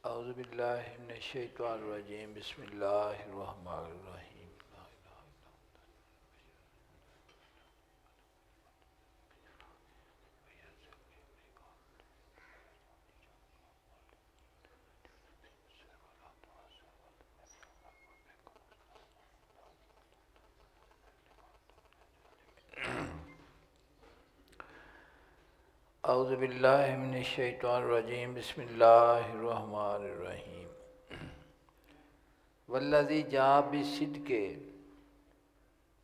اعوذ باللہ من الشیطان الرجیم بسم اللہ الرحمن الرحیم لا الہ الا اعوذ باللہ من الشیطان الرجیم بسم اللہ الرحمن الرحیم والذی جاء بالصدق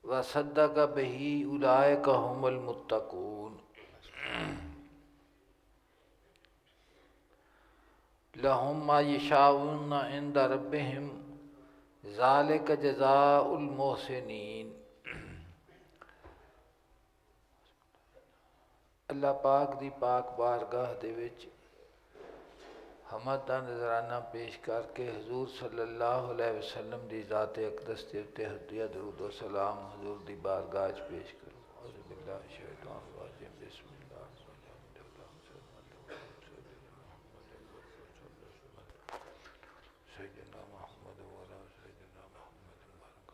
وصدق بہ اولئک هم المتقون لهم ما یشاءون عند ربهم ذلک جزاء المحسنین۔ اللہ پاک دی پاک بارگاہ دے وچ حمد دا نذرانہ پیش کر کے حضور صلی اللہ علیہ وسلم دی ذات اقدس دے اُتے ہدیہ درود و سلام حضور دی بارگاہ وچ پیش کرو۔ اعوذ باللہ من الشیطان الرجیم بسم اللہ الرحمن الرحیم سیدنا محمد وعلی سیدنا محمد مبارک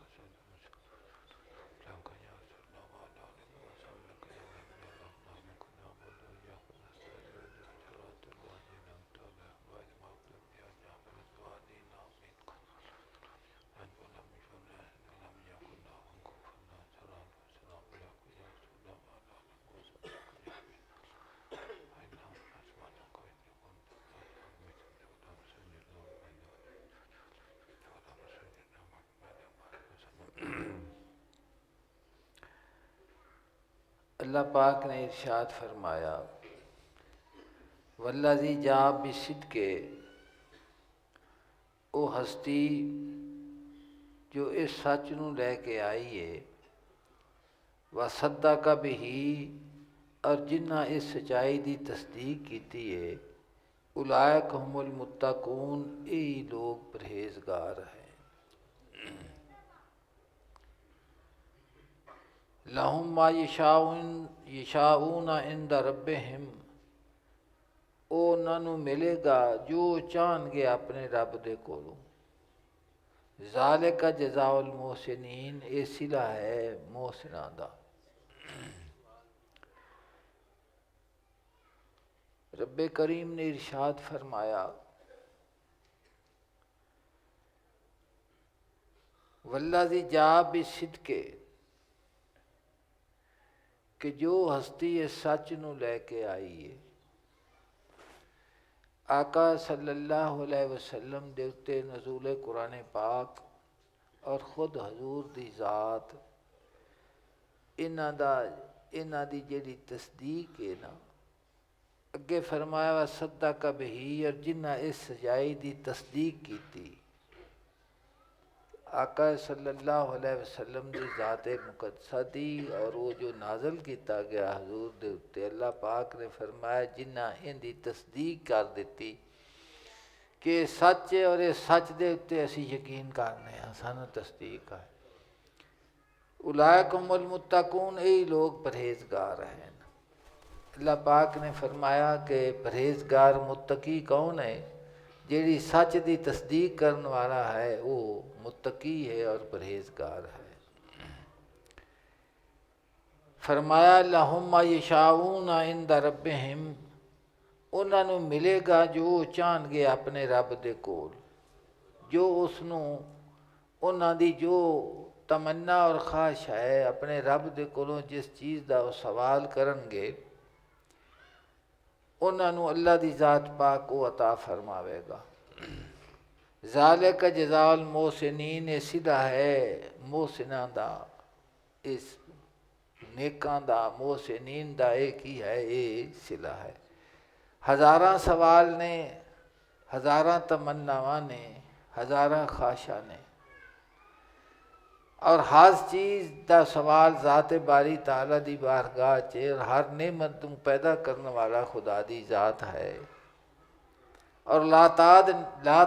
اللہ پاک نے ارشاد فرمایا والذی جاء بالصدق، او ہستی جو اس سچ نو لے کے آئی ہے، وصدق بہ، اور جنہ اس سچائی دی تصدیق کیتی ہے، اولئک هم المتقون، یہی لوگ پرہیزگار ہیں۔ لہم ما یشاءون عند ربہم، او انہاں نوں ملے گا جو چاہن گے اپنے رب دے کولوں۔ ذالک جزاء المحسنین، یہ صلہ ہے محسناں دا۔ رب کریم نے ارشاد فرمایا والذی جاء بالصدق، کہ جو ہستی اس سچ نو لے کے آئی ہے، آقا صلی اللہ علیہ وسلم دے اتے نزول قرآن پاک اور خود حضور دی ذات، انہاں دی جڑی تصدیق ہے نا، اگے فرمایا وصدق بہ، اور جنہ اس سچائی دی تصدیق کیتی، آقا صلی اللہ علیہ وسلم دی ذات مقدسہ دی، اور وہ جو نازل کیتا گیا حضور دے اتے، اللہ پاک نے فرمایا جنہ ان دی تصدیق کر دیتی کہ سچ ہے، اور اس سچ دے اتے اسی یقین کرنے ہیں، سانو تصدیق ہے۔ اولئک هم المتقون، یہی لوگ پرہیزگار ہیں۔ اللہ پاک نے فرمایا کہ پرہیزگار متقی کون ہے؟ جیڑی سچ دی تصدیق کرنے والا ہے وہ متقی ہے اور پرہیزگار ہے۔ فرمایا لہم ما یشاءون عند ربہم، انہاں نوں ملے گا جو چاہن گے اپنے رب دے کول، جو اس نوں انہاں دی جو تمنا اور خواہش ہے اپنے رب دے کولوں، جس چیز دا وہ سوال کرن گے، انہاں نوں اللہ دی ذات پاک وہ عطا فرماوے گا۔ ذالک جزاء المحسنین، یہ صلہ ہے محسناں دا، اس نیکاں دا، محسنین دا ایک ہی ہے، یہ صلہ ہے۔ ہزاراں سوال نے، ہزاراں تمناواں نے، ہزاراں خواہشاں نے، اور ہر چیز دا سوال ذات باری تعالیٰ دی بارگاہ چ، اور ہر نعمت توں پیدا کرنے والا خدا دی ذات ہے، اور لا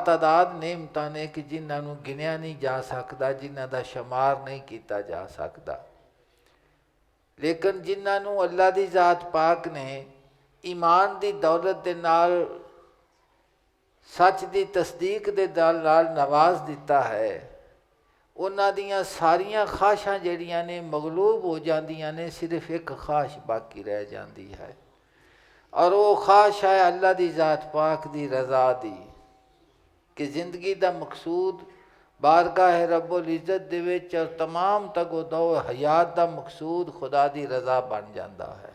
تعداد نعمتاں نے کہ جنہاں نوں گنیا نہیں جا سکدا، جنہاں دا شمار نہیں کیتا جا سکدا، لیکن جنہاں نوں اللہ دی ذات پاک نے ایمان دی دولت دے نال ਸੱਚ ਦੀ ਤਸਦੀਕ ਦੇ ਨਾਲ ਨਵਾਜ਼ ਦਿੱਤਾ ਹੈ, ਉਹਨਾਂ ਦੀਆਂ ਸਾਰੀਆਂ ਖਾਹਿਸ਼ਾਂ ਜਿਹੜੀਆਂ ਨੇ ਮਗਲੂਬ ਹੋ ਜਾਂਦੀਆਂ ਨੇ, ਸਿਰਫ ਇੱਕ ਖਾਹਿਸ਼ ਬਾਕੀ ਰਹਿ ਜਾਂਦੀ ਹੈ, ਔਰ ਉਹ ਖਾਹਿਸ਼ ਹੈ اللہ ਦੀ ذات پاک ਦੀ رضا ਦੀ، کہ زندگی دا مقصود بارگاہ رب العزت دے وچ اور تمام تگو دو حیات دا مقصود خدا دی رضا بن جاندہ ہے۔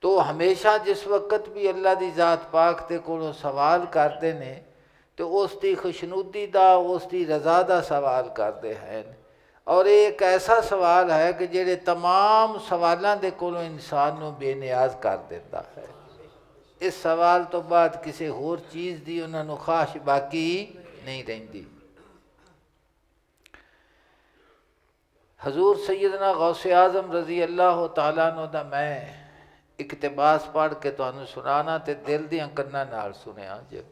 تو ہمیشہ جس وقت بھی اللہ دی ذات پاک تے کولوں سوال کرتے نے تو اس دی خوشنودی دا، اس دی رضا دا سوال کرتے ہیں، اور ایک ایسا سوال ہے کہ جڑے تمام سوالاں دے کولوں انسان نو بے نیاز کر دیتا ہے۔ اس سوال تو بعد کسی ہور چیز دی انہاں نو خواہش باقی نہیں رہندی۔ حضور سیدنا غوث اعظم رضی اللہ تعالیٰ عنہ دا میں اقتباس پڑھ کے تانوں سنانا تے دل دیاں کناں نال سنیا جے،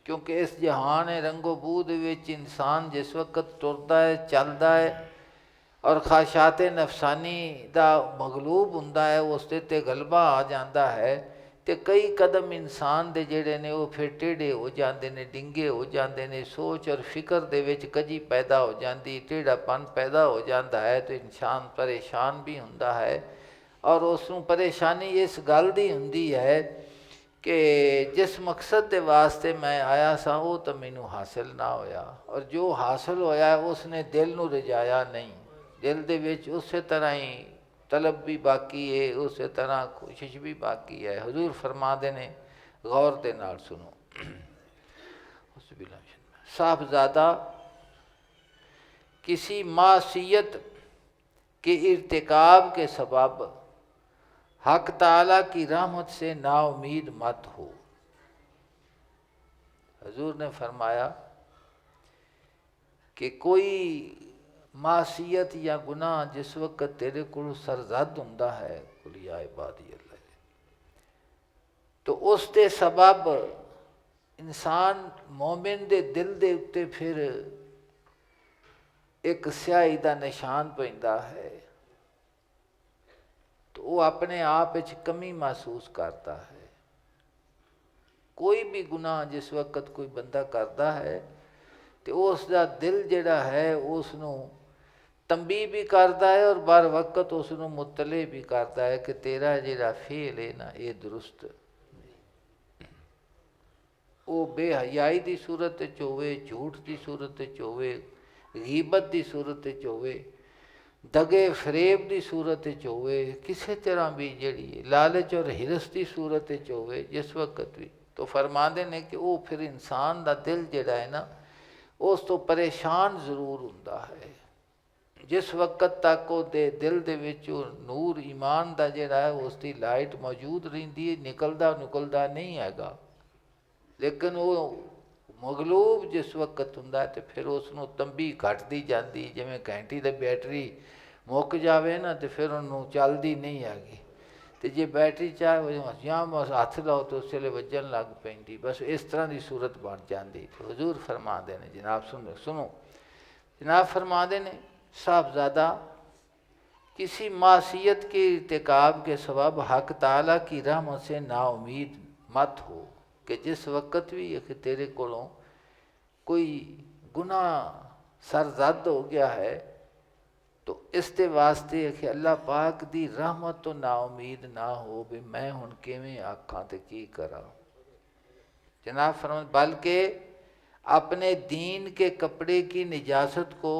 کیونکہ اس جہان رنگ و بو دے وچ انسان جس وقت ٹردا ہے، چلدا ہے اور خواہشات نفسانی دا مغلوب ہوندا ہے، اس تے غلبہ آ جاندا ہے، تے کئی قدم انسان دے جڑے نے وہ پھر ٹیڑھے ہو جاندے نے، ڈنگے ہو جاندے نے، سوچ اور فکر دے وچ کجی پیدا ہو جاندی، ٹیڑھا پن پیدا ہو جاندا ہے، تو انسان پریشان بھی ہوندا ہے، اور اس نوں پریشانی اس گل دی ہوندی ہے کہ جس مقصد دے واسطے میں آیا سا وہ تو مینوں حاصل نہ ہویا، اور جو حاصل ہویا ہے اس نے دل نوں رجایا نہیں، دل دے وچ اسی طرح ہی طلب بھی باقی ہے، اسی طرح کوشش بھی باقی ہے۔ حضور فرما دے نے، غور دے نال سنو، صاحبزادہ کسی معصیت کے ارتکاب کے سبب حق تعالیٰ کی رحمت سے نا امید مت ہو۔ حضور نے فرمایا کہ کوئی معصیت یا گناہ جس وقت تیرے کو سرزد ہوندا ہے، قل یا عبادی اللہ، تو اس دے سبب انسان مومن دے دل دے اتے پھر ایک سیاہی دا نشان پیندا ہے، تو وہ اپنے آپ وچ کمی محسوس کرتا ہے۔ کوئی بھی گناہ جس وقت کوئی بندہ کرتا ہے تو اس دا دل جڑا ہے اس نوں تنبیہ بھی کرتا ہے، اور بر وقت اس نوں مطلع بھی کرتا ہے کہ تیرا جڑا فعل ہے نا یہ درست نہیں۔ وہ بے حیائی دی صورت وچ ہوئے، جھوٹ دی صورت وچ ہوئے، غیبت دی صورت وچ ہوئے، دگے فریب دی صورت وچ ہوئے، کسی طرح بھی جڑی لالچ اور ہرس دی صورت وچ ہوئے، جس وقت بھی، تو فرماندے نے کہ وہ پھر انسان دا دل جڑا ہے نا اس تو پریشان ضرور ہوندا ہے، جس وقت تک وہ دل دے وچ نور ایمان دا جڑا ہے اس دی لائٹ موجود رہندی ہے، نکلدا نہیں ہے گا، لیکن وہ مغلوب جس وقت ہوندا ہے تو پھر اس نوں تنبیہ گھٹدی جاندی، جویں گھنٹی دی بیٹری مک جاوے نا تو پھر انہوں چلدی نہیں آگی، تو جے بیٹری چاہے جہاں ہاتھ لاؤ تو اس ویلے وجن لگ پیندی، بس اس طرح دی صورت بن جاندی۔ تو حضور فرما دے نے، جناب سنو، جناب فرما دے نے، صاحبزادہ کسی معصیت کے ارتکاب کے سبب حق تعالیٰ کی رحمت سے نا امید مت ہو، کہ جس وقت بھی کہ تیرے کولوں کوئی گناہ سرزد ہو گیا ہے تو اس دے واسطے کہ اللہ پاک دی رحمت تو نا امید نہ ہو بھی میں ہن کیویں آکھاں تے کی کراں۔ جناب فرمان بلکہ اپنے دین کے کپڑے کی نجاست کو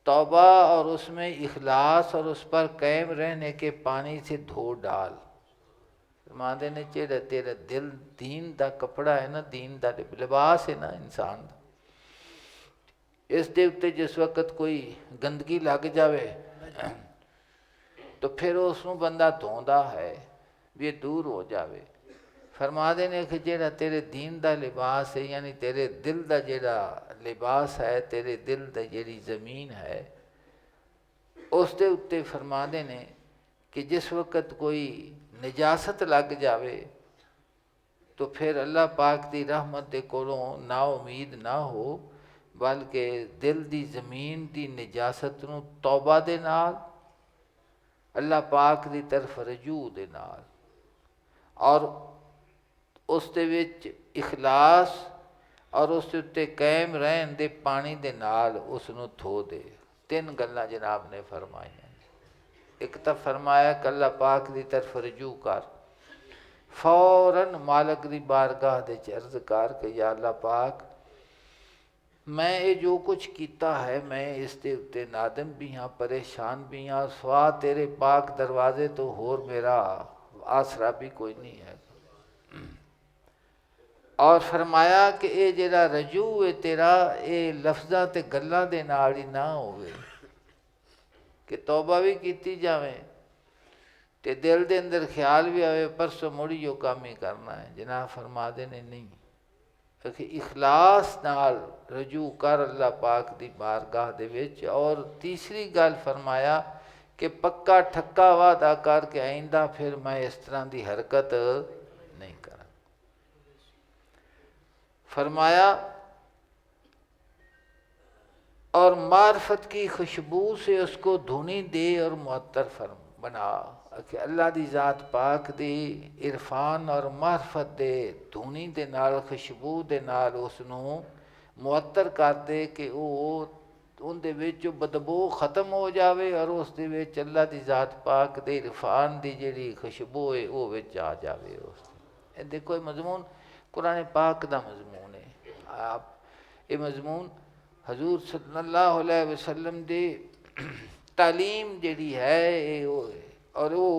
توبہ اور اس میں اخلاص اور اس پر قائم رہنے کے پانی سے دھو ڈال۔ فرماندے نے جڑا تیرا دل دین دا کپڑا ہے نا، دین دا لباس ہے نا انسان دا، اس دے اتے جس وقت کوئی گندگی لگ جاوے تو پھر اس نوں بندہ دھوندا ہے بھی یہ دور ہو جاوے۔ فرما دے نے کہ جڑا تیرے دین دا لباس ہے، یعنی تیرے دل دا جڑا لباس ہے، تیرے دل دا جڑی زمین ہے، اس دے اتے فرما دے نے کہ جس وقت کوئی نجاست لگ جاوے تو پھر اللہ پاک دی رحمت دے کولوں نا امید نہ ہو، بلکہ دل دی زمین دی نجاست نوں توبہ دے نال، اللہ پاک دی طرف رجوع دے نال، اور اس دے وچ اخلاص اور اس دے اتے قائم رہن دے پانی دے نال اس نو دھو دے۔ تین گلاں جناب نے فرمائیاں۔ ایک تو فرمایا کہ اللہ پاک دی طرف رجوع کر، فوراً مالک دی بارگاہ دے عرض کر کہ یا اللہ پاک میں یہ جو کچھ کیتا ہے میں اس دے اتے نادم بھی ہاں، پریشان بھی ہاں، سوا تیرے پاک دروازے تو ہور میرا آسرا بھی کوئی نہیں ہے۔ اور فرمایا کہ اے جڑا رجوع ہے تیرا اے لفظاں تے گلاں دے نال ہی نہ ہوئے کہ توبہ بھی کیتی جاویں تے دل دے اندر خیال بھی آوے پرسوں مڑی جو کام ہی کرنا ہے۔ جناب فرما دے نے نہیں کہ اخلاص نال رجوع کر اللہ پاک دی بارگاہ دے وچ۔ اور تیسری گل فرمایا کہ پکا ٹھکا وعدہ کر کے آئندہ پھر میں اس طرح دی حرکت نہیں کروں۔ فرمایا اور معرفت کی خوشبو سے اس کو دھونی دے اور معطر بنا کہ اللہ دی ذات پاک دی عرفان اور معرفت دے دھونی دے نال خوشبو دے نال اس نو معطر کر دے کہ وہ ان دے وچ بدبو ختم ہو جاوے اور اس دے وچ اللہ دی ذات پاک دے عرفان دی جڑی خوشبو ہے وہ وچ آ جاوے۔ اس دیکھو یہ مضمون قرآن پاک دا مضمون ہے۔ آپ یہ مضمون حضور صلی اللہ علیہ وسلم دی تعلیم جڑی ہے اور وہ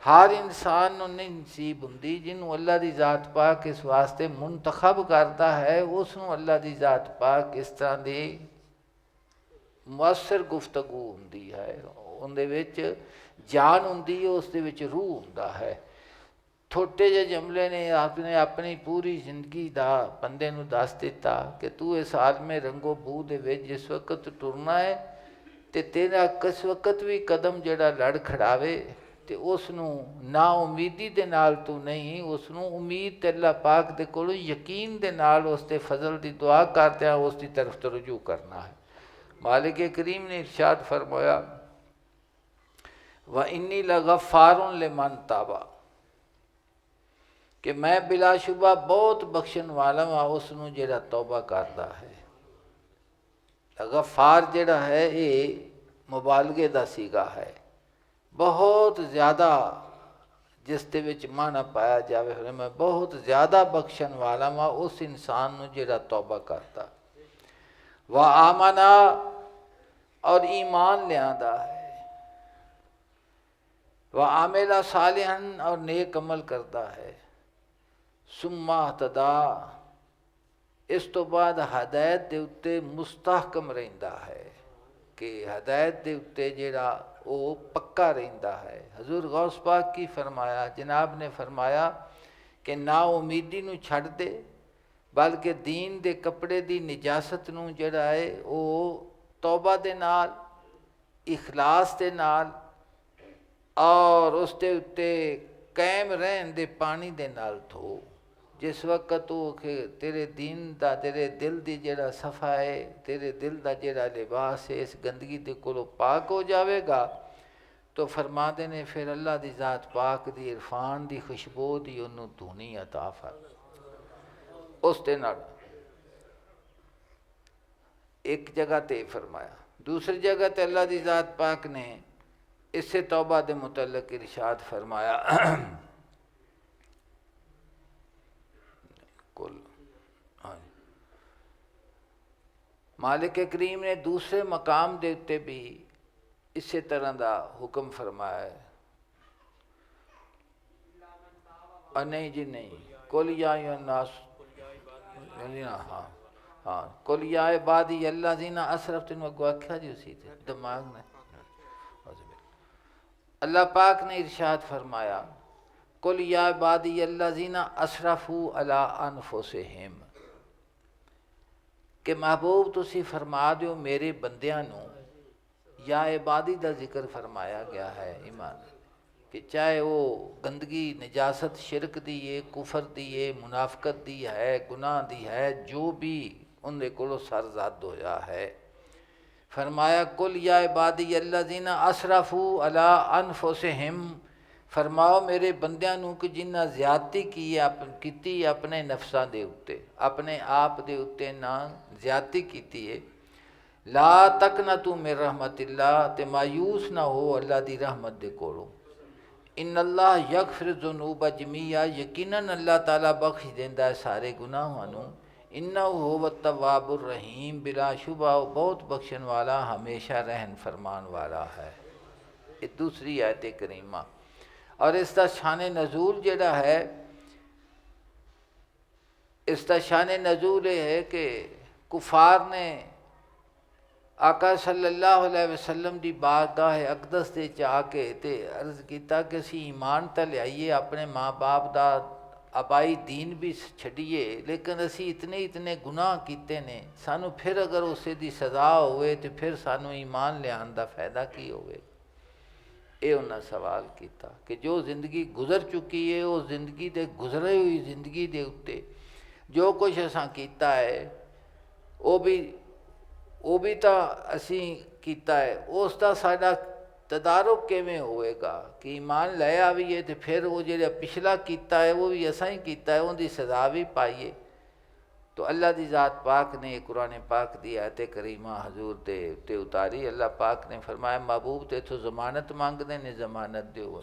ہر انسان نو نہیں نصیب ہوندی، جنہوں اللہ دی ذات پاک اس واسطے منتخب کرتا ہے اس نو اللہ دی ذات پاک اس طرح دی مؤثر گفتگو ہوندی ہے، ان دے وچ جان ہوندی ہے، اس دے وچ روح ہوندا ہے۔ چھوٹے جے جملے نے آپ نے اپنی پوری زندگی دا بندے نو دس دیتا کہ تو اس عالم رنگو بو دے وچ جس وقت ٹرنا ہے تے تیرا کس وقت بھی قدم جڑا لڑ کھڑاوے تے اس نو نا امیدی دے نال تو نہیں، اس نو امید تے اللہ پاک دے کولوں یقین دے نال اس تے فضل دی دعا کرتے ہیں اس دی طرف تو رجوع کرنا ہے۔ مالک کریم نے ارشاد فرمایا وَإِنِّي لَغَفَّارٌ لِمَنْ تَابَ کہ میں بلا شبہ بہت بخشن والا ہاں اس نو جڑا توبہ کردا ہے۔ غفار جڑا ہے یہ مبالغے دا سیگا ہے، بہت زیادہ جس دے وچ معنی پایا جاوے میں بہت زیادہ بخشن والا ہاں اس انسان نو جڑا توبہ کردا وآمنا اور ایمان لیاندا ہے، وعامل صالحا اور نیک عمل کردا ہے، ثم اہتدا اس تو بعد ہدایت دے اتے مستحکم رہندا ہے کہ ہدایت دے اتے جڑا وہ پکا رہندا ہے۔ حضور غوث پاک کی فرمایا، جناب نے فرمایا کہ نا امیدی نو چھڑ دے بلکہ دین دے کپڑے دی نجاست نو جڑا ہے وہ توبہ دے نال اخلاص دے نال اور اس دے اتے قائم رہن دے پانی دے نال دھو۔ جس وقت تو کہ تیرے دین دا تیرے دل دی جڑا صفحہ ہے، تیرے دل دا جڑا لباس ہے اس گندگی دے کولو پاک ہو جاوے گا تو فرما دے نے پھر اللہ دی ذات پاک دی عرفان دی خوشبو دی انہوں دھونی عطا فرما اس دے نال۔ ایک جگہ تے فرمایا، دوسری جگہ تے اللہ دی ذات پاک نے اس سے توبہ دے متعلق ارشاد فرمایا مالک کریم نے دوسرے مقام دے اتے بھی اسی طرح دا حکم فرمایا ہے۔ نہیں جی نہیں، قل یا ایھا الناس، ہاں قل یا عبادی الذین اسرفوا میں کو آکھا جی اسی تے دماغ میں اللہ پاک نے ارشاد فرمایا قل یا عبادی الذین اسرفوا علی انفسہم کہ محبوب تسی فرما دیو میرے بندیاں نو، یا عبادی دا ذکر فرمایا گیا ہے ایمان کہ چاہے وہ گندگی نجاست شرک دی ہے، کفر دی ہے، منافقت دی ہے، گناہ دی ہے، جو بھی ان دے کولو سرزد ہویا ہے، فرمایا قل یا عبادی الذین اسرفوا علی انفسہم فرماؤ میرے بندیاں نوں کہ جنہاں زیادتی کیتی اپنے نفساں دے اتے، اپنے آپ دے اتے نہ زیادتی کیتی ہے، لا تقنطوا من رحمت اللہ، تے مایوس نہ ہو اللہ دی رحمت دے کولوں، ان اللہ یغفر الذنوب جمیعا، یقیناً اللہ تعالیٰ بخش دیندا ہے سارے گناہاں نوں، انہ هو التواب الرحیم، بلا شبہ وہ بہت بخشن والا ہمیشہ رحم فرمان والا ہے۔ یہ دوسری آیت کریمہ، اور اس کا شان نزول جڑا ہے، اس کا شان نزول یہ ہے کہ کفار نے آقا صلی اللہ علیہ وسلم دی بارگاہ اقدس دے جا کے تے عرض کیتا کہ اسی ایمان تے لائیے، اپنے ماں باپ دا آبائی دین بھی چھڈیے، لیکن اسی اتنے گناہ کیتے نے، سانو پھر اگر اسے دی سزا ہوئے تو پھر سانو ایمان لیان دا فائدہ کی ہوئے؟ اے انہاں سوال کیتا کہ جو زندگی گزر چکی ہے، وہ زندگی دے گزرے ہوئی زندگی دے اتے جو کچھ اساں کیتا ہے وہ بھی تا اسی کیتا ہے، اس دا ساڈا تدارک کیویں ہوئے گا کہ ایمان لے آئیے تو پھر وہ جڑا پچھلا کیتا ہے وہ بھی اساں ہی کیتا ہے، ان دی سزا بھی پائیے۔ تو اللہ دی ذات پاک نے قرآن پاک دی آیت کریمہ حضور دے تے اتاری۔ اللہ پاک نے فرمایا محبوب تے تو ضمانت مانگ دے نے، ضمانت دیو،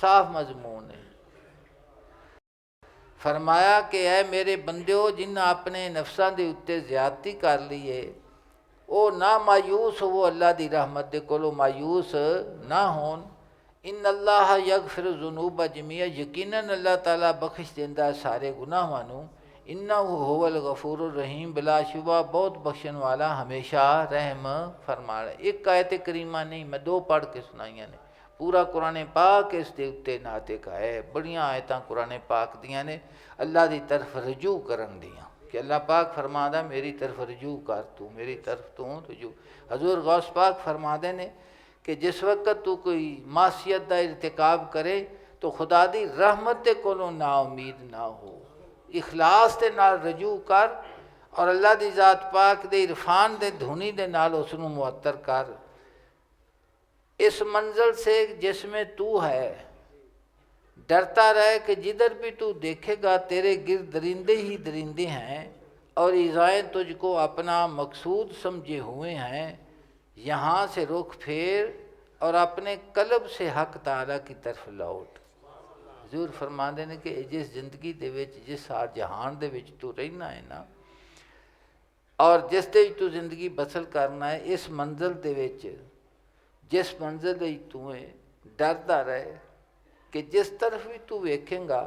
صاف مضمون ہے۔ فرمایا کہ اے میرے بندیو جنہ اپنے نفساں دے اتے زیادتی کر لیے، او نہ مایوس ہو اللہ دی رحمت دے کولو، مایوس نہ ہون، ان اللہ یغفر الذنوب جمیعا، یقیناً اللہ تعالیٰ بخش دیندا سارے گناہاں نوں، انہ هو الغفور الرحیم، بلا شبہ بہت بخشن والا ہمیشہ رحم فرمانا۔ ایک آیت کریمہ نہیں، میں دو پڑھ کے سنائیاں نے، پورا قرآن پاک اس دے اتے ناطق ہے، بڑیاں آیتاں قرآن پاک دیاں نے اللہ دی طرف رجوع کرن دیاں، کہ اللہ پاک فرماتا میری طرف رجوع کر، تو میری طرف تو رجوع۔ حضور غوث پاک فرماتے نے کہ جس وقت تو کوئی معصیت دا ارتکاب کرے تو خدا دی رحمت دے کولوں نا امید نہ ہو، اخلاص دے نال رجوع کر، اور اللہ دی ذات پاک دے عرفان دے دھنی دے نال اس نوں معطر کر، اس منزل سے جس میں تو ہے ڈرتا رہے کہ جدھر بھی تو دیکھے گا تیرے گرد درندے ہی درندے ہیں، اور ایذائیں تجھ کو اپنا مقصود سمجھے ہوئے ہیں، یہاں سے رخ پھیر اور اپنے قلب سے حق تعالیٰ کی طرف لوٹ۔ حضور فرماندے نے کہ جس زندگی دے وچ، جس جہان دے وچ تو رہنا ہے نا، اور جس دے وچ تو زندگی بسر کرنا ہے، اس منزل دے وچ، جس منزل دے وچ تو ہے، ڈردا رہے کہ جس طرف بھی تو ویکھیں گا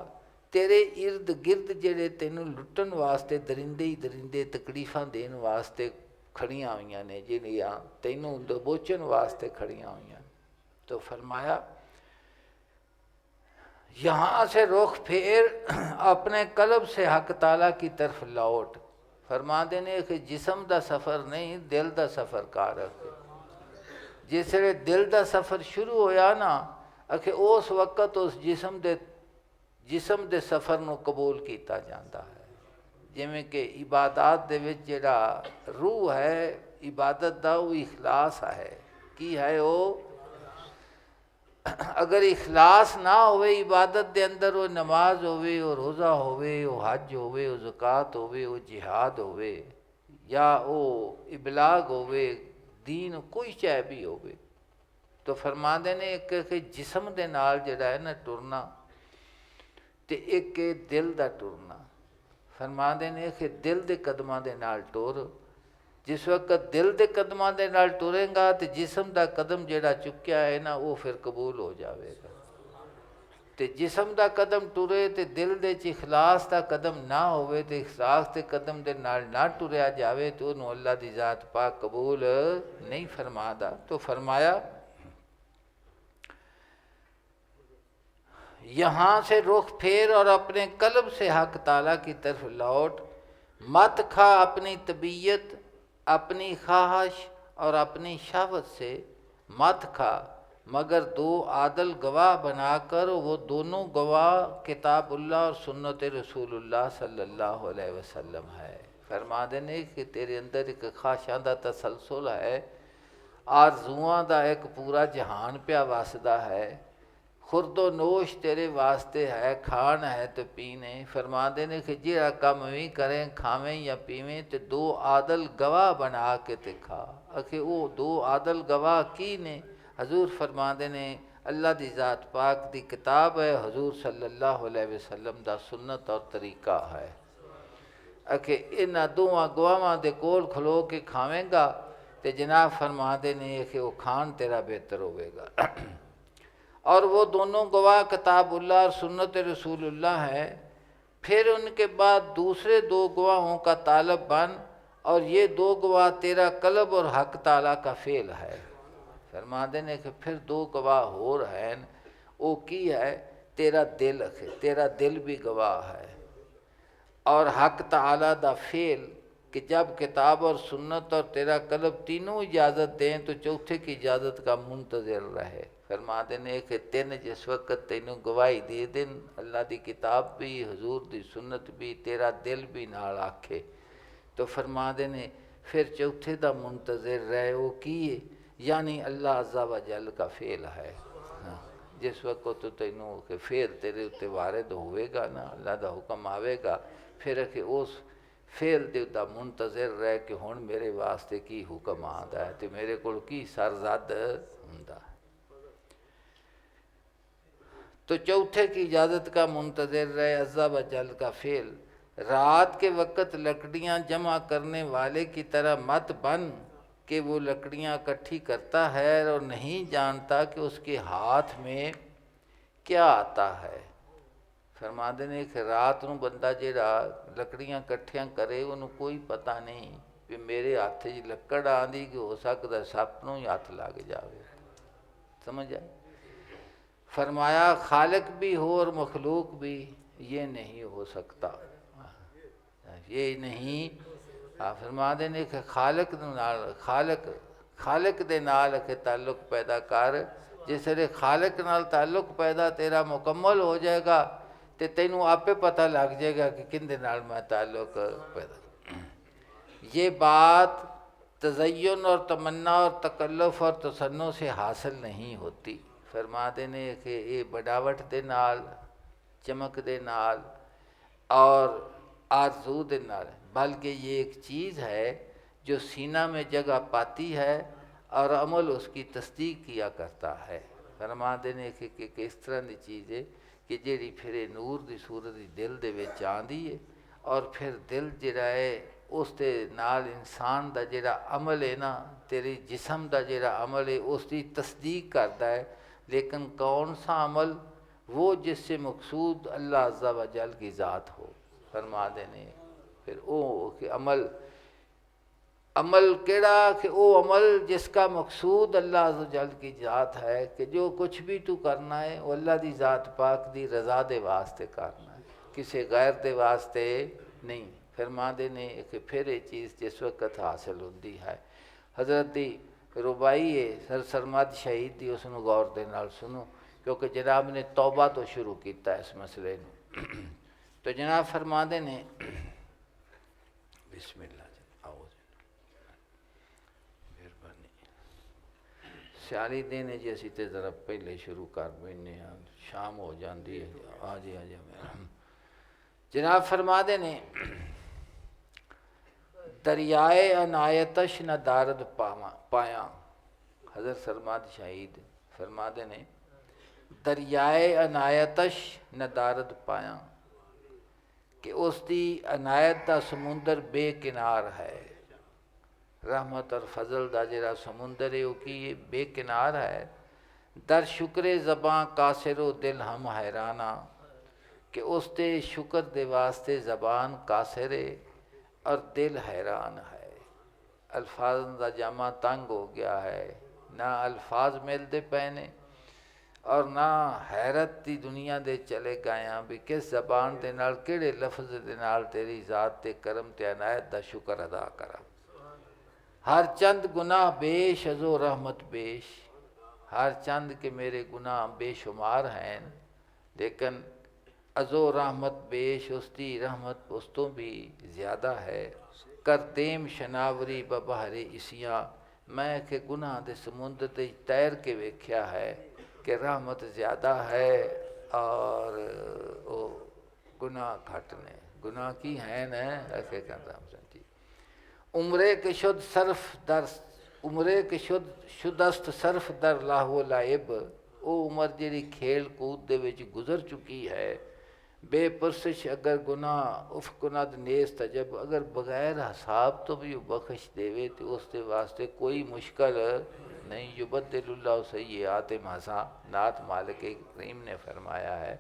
تیرے ارد گرد جڑے تینوں لٹن واسطے درندے ہی درندے تکلیفاں دین واسطے کھڑیاں ہوئیاں نے، جنہاں تینوں دبوچن واسطے کھڑیاں ہوئیاں۔ تو فرمایا یہاں سے رخ پھیر اپنے قلب سے حق تعالیٰ کی طرف لوٹ۔ فرماندے نے کہ جسم دا سفر نہیں، دل دا سفر کر رکھے۔ جس ویلے دل دا سفر شروع ہویا نا، کہ اس وقت اس جسم دے سفر نو قبول کیتا جاتا ہے۔ جویں کہ عبادات دے وچ جڑا روح ہے عبادت دا، وہ اخلاص ہے۔ کی ہے وہ؟ اگر اخلاص نہ ہوئے عبادت دے اندر، وہ نماز ہوئے، وہ روزہ ہوئے، وہ حج ہوئے، وہ زکوٰۃ ہوئے، وہ جہاد ہوئے، یا وہ ابلاغ ہوئے دین، کوئی شے بھی ہوئے، تو فرماندے نے ایک کہ جسم دے نال جڑا ہے نا ٹرنا، تے ایک دل دا ٹرنا۔ فرماندے نے کہ دل دے قدماں دے نال ٹور، جس وقت دل دے قدماں دے نال ٹرے گا تے جسم دا قدم جڑا چکیا ہے نا وہ پھر قبول ہو جاوے گا، تے جسم دا قدم ٹرے تے دل دے چ اخلاص دا قدم نہ ہوئے تے اخلاص دے قدم دے نال نہ ٹریا جاوے تو انہوں اللہ دی ذات پاک قبول نہیں فرمادا۔ تو فرمایا یہاں سے رخ پھیر اور اپنے قلب سے حق تعالیٰ کی طرف لوٹ، مت کھا اپنی طبیعت، اپنی خواہش اور اپنی شہوت سے، مت کھا مگر دو عادل گواہ بنا کر، وہ دونوں گواہ کتاب اللہ اور سنت رسول اللہ صلی اللہ علیہ وسلم ہے۔ فرما دینے کہ تیرے اندر ایک خواہشاں دا تسلسل ہے، آرزواں دا ایک پورا جہان پیا واسدا ہے، خورد و نوش تیرے واسطے ہے، کھان ہے تو پینے۔ فرما دے نے کہ جہاں کم بھی کریں کھاویں یا پیویں تے دو عادل گواہ بنا کے تے کھا۔ کہ وہ دو عادل گواہ کی نے؟ حضور فرما دے نے اللہ دی ذات پاک دی کتاب ہے، حضور صلی اللہ علیہ وسلم دا سنت اور طریقہ ہے۔ کہ انہاں دوواں گواہاں دے کول کھلو کے کھاویں گا تے جناب فرما دے نے کہ وہ کھان تیرا بہتر ہوئے گا۔ اور وہ دونوں گواہ کتاب اللہ اور سنت رسول اللہ ہے، پھر ان کے بعد دوسرے دو گواہوں کا طالب بن، اور یہ دو گواہ تیرا قلب اور حق تعالیٰ کا فعل ہے۔ فرما دینے کہ پھر دو گواہ اور ہیں، وہ کی ہے؟ تیرا دل، تیرا دل بھی گواہ ہے، اور حق تعالیٰ دا فعل، کہ جب کتاب اور سنت اور تیرا قلب تینوں اجازت دیں تو چوتھے کی اجازت کا منتظر رہے۔ فرما دینے کہ تین جس وقت تینوں گواہی دے دیں، اللہ دی کتاب بھی، حضور دی سنت بھی، تیرا دل بھی نال آکھے، تو فرما دینے پھر چوتھے دا منتظر رہے۔ وہ کیے؟ یعنی اللہ عز و جل کا فعل ہے۔ جس وقت تو تینوں کہ فعل تیرے اتنے وارد ہوئے گا نا، اللہ دا حکم آوے گا، پھر کہ اس فعل دے دا منتظر رہ کہ ہن میرے واسطے کی حکم آندا ہے تے میرے کول کی سرزد ہوندا ہے۔ تو چوتھے کی اجازت کا منتظر رہے، عز و جل کا فعل۔ رات کے وقت لکڑیاں جمع کرنے والے کی طرح مت بن کہ وہ لکڑیاں اکٹھی کرتا ہے اور نہیں جانتا کہ اس کے ہاتھ میں کیا آتا ہے۔ فرما دینے کہ رات نو بندہ جیڑا لکڑیاں کٹھیاں کرے انہوں کوئی پتہ نہیں کہ میرے ہاتھ جی لکڑ آندی کہ ہو سکتا سپ نو ہی ہاتھ لگ جاوے۔ سمجھ آئے؟ فرمایا خالق بھی ہو اور مخلوق بھی یہ نہیں ہو سکتا، یہ نہیں۔ فرما دینے کہ خالق دے نال کہ تعلق پیدا کر، جس لئے خالق نال تعلق پیدا تیرا مکمل ہو جائے گا تے تینوں آپ پہ پتہ لگ جائے گا کہ کن دے نال میں تعلق پیدا۔ یہ بات تزین اور تمنا اور تکلف اور تصنع سے حاصل نہیں ہوتی۔ فرما دینے کہ یہ بڑاوٹ دے نال، چمک دے نال اور آرزو دے نال، بلکہ یہ ایک چیز ہے جو سینہ میں جگہ پاتی ہے اور عمل اس کی تصدیق کیا کرتا ہے۔ فرما دینے کہ کس طرح دی چیز ہے کہ جیڑی پھرے نور دی صورت دی دل دے وچ آندی ہے، اور پھر دل جڑا ہے اس دے نال انسان دا جڑا عمل ہے نا، تیری جسم دا جڑا عمل ہے اس دی تصدیق کرتا ہے، لیکن کون سا عمل؟ وہ جس سے مقصود اللہ عز و جل کی ذات ہو۔ فرما دینے پھر او کہ عمل کیڑا؟ کہ او عمل جس کا مقصود اللہ عز و جل کی ذات ہے، کہ جو کچھ بھی تو کرنا ہے وہ اللہ دی ذات پاک دی رضا دے واسطے کرنا ہے، کسی غیر دے واسطے نہیں۔ فرما دینے کہ پھر یہ چیز جس وقت حاصل ہوتی ہے، حضرت دی ربائی ہے سر سرمد شہید دی، اس نے غور دے نال سنو، کیونکہ جناب نے توبہ تو شروع کیتا ہے اس مسئلے نے۔ تو جناب فرما دینے بسم اللہ جی، آؤ جی، مہربانی سیالی دینے جی اسی تے ذرا پہلے شروع کر بینے ہیں، شام ہو جاندی ہے۔ آجی آجی جناب فرما دینے دریائے عنایتش نہ دارد پایا، حضرت سرمد شہید فرما دینے دریائے عنایتش نہ دارد پایا، کہ اس دی عنایت دا سمندر بے کنار ہے۔ رحمت اور فضل دا جڑا سمندر ہے وہ کی بے کنار ہے۔ در شکر زباں قاصر و دل ہم حیرانہ، کہ اس دے شکر دے واسطے زبان قاصر ہے اور دل حیران ہے۔ الفاظ دا جامع تنگ ہو گیا ہے، نہ الفاظ ملتے پینے اور نہ حیرت دی دنیا دے چلے گئے بھی کس زبان دے نال کیڑے لفظ دے نال تیری ذات تے کرم تے عنایت دا شکر ادا کرا۔ ہر چند گناہ بیش ازو رحمت بیش، ہر چند کہ میرے گناہ بے شمار ہیں، لیکن ازو رحمت بیش، اس دی رحمت اس تو بھی زیادہ ہے۔ کر دیم شناوری ببہر اسیاں، میں کہ گناہ دے سمندر تے تیر کے ویکھیا ہے کہ رحمت زیادہ ہے اور او گناہ گھٹ نے. گناہ کی ہیں نا ایسے کرنا سمجھی. عمرے کے شد صرف در عمرے کے شدست صرف در لاہو لائب. او عمر جیڑی کھیل کود دے وچ گزر چکی ہے بے پرسش اگر گناہ اف کند نیز تجب. اگر بغیر حساب تو بھی بخش دے تو اس دے واسطے کوئی مشکل نہیں. یبدل اللہ سیئات حسنات. نعت مالک کریم نے فرمایا ہے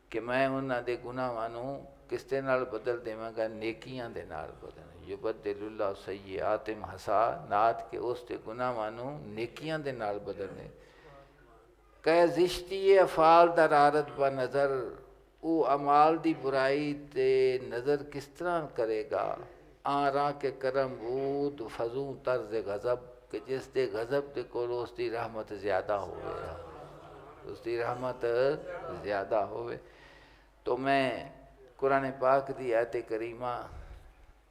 کہ میں انہاں دے گناہ وانوں کس دے نال بدل دیواں گا؟ نیکیاں دے نال بدل. یبدل اللہ سیئات حسنات کہ اس دے گناہ وانوں نیکیاں دے نال بدلنے. کہ زشتی افعال در عارت با نظر. او اعمال دی برائی تے نظر کس طرح کرے گا؟ آراں کے کرم بود فضوں طرز غضب. کہ جس دے غضب دے کول اس دی رحمت زیادہ ہوئے. اس دی رحمت زیادہ ہوئے. تو میں قرآن پاک دی آیت کریمہ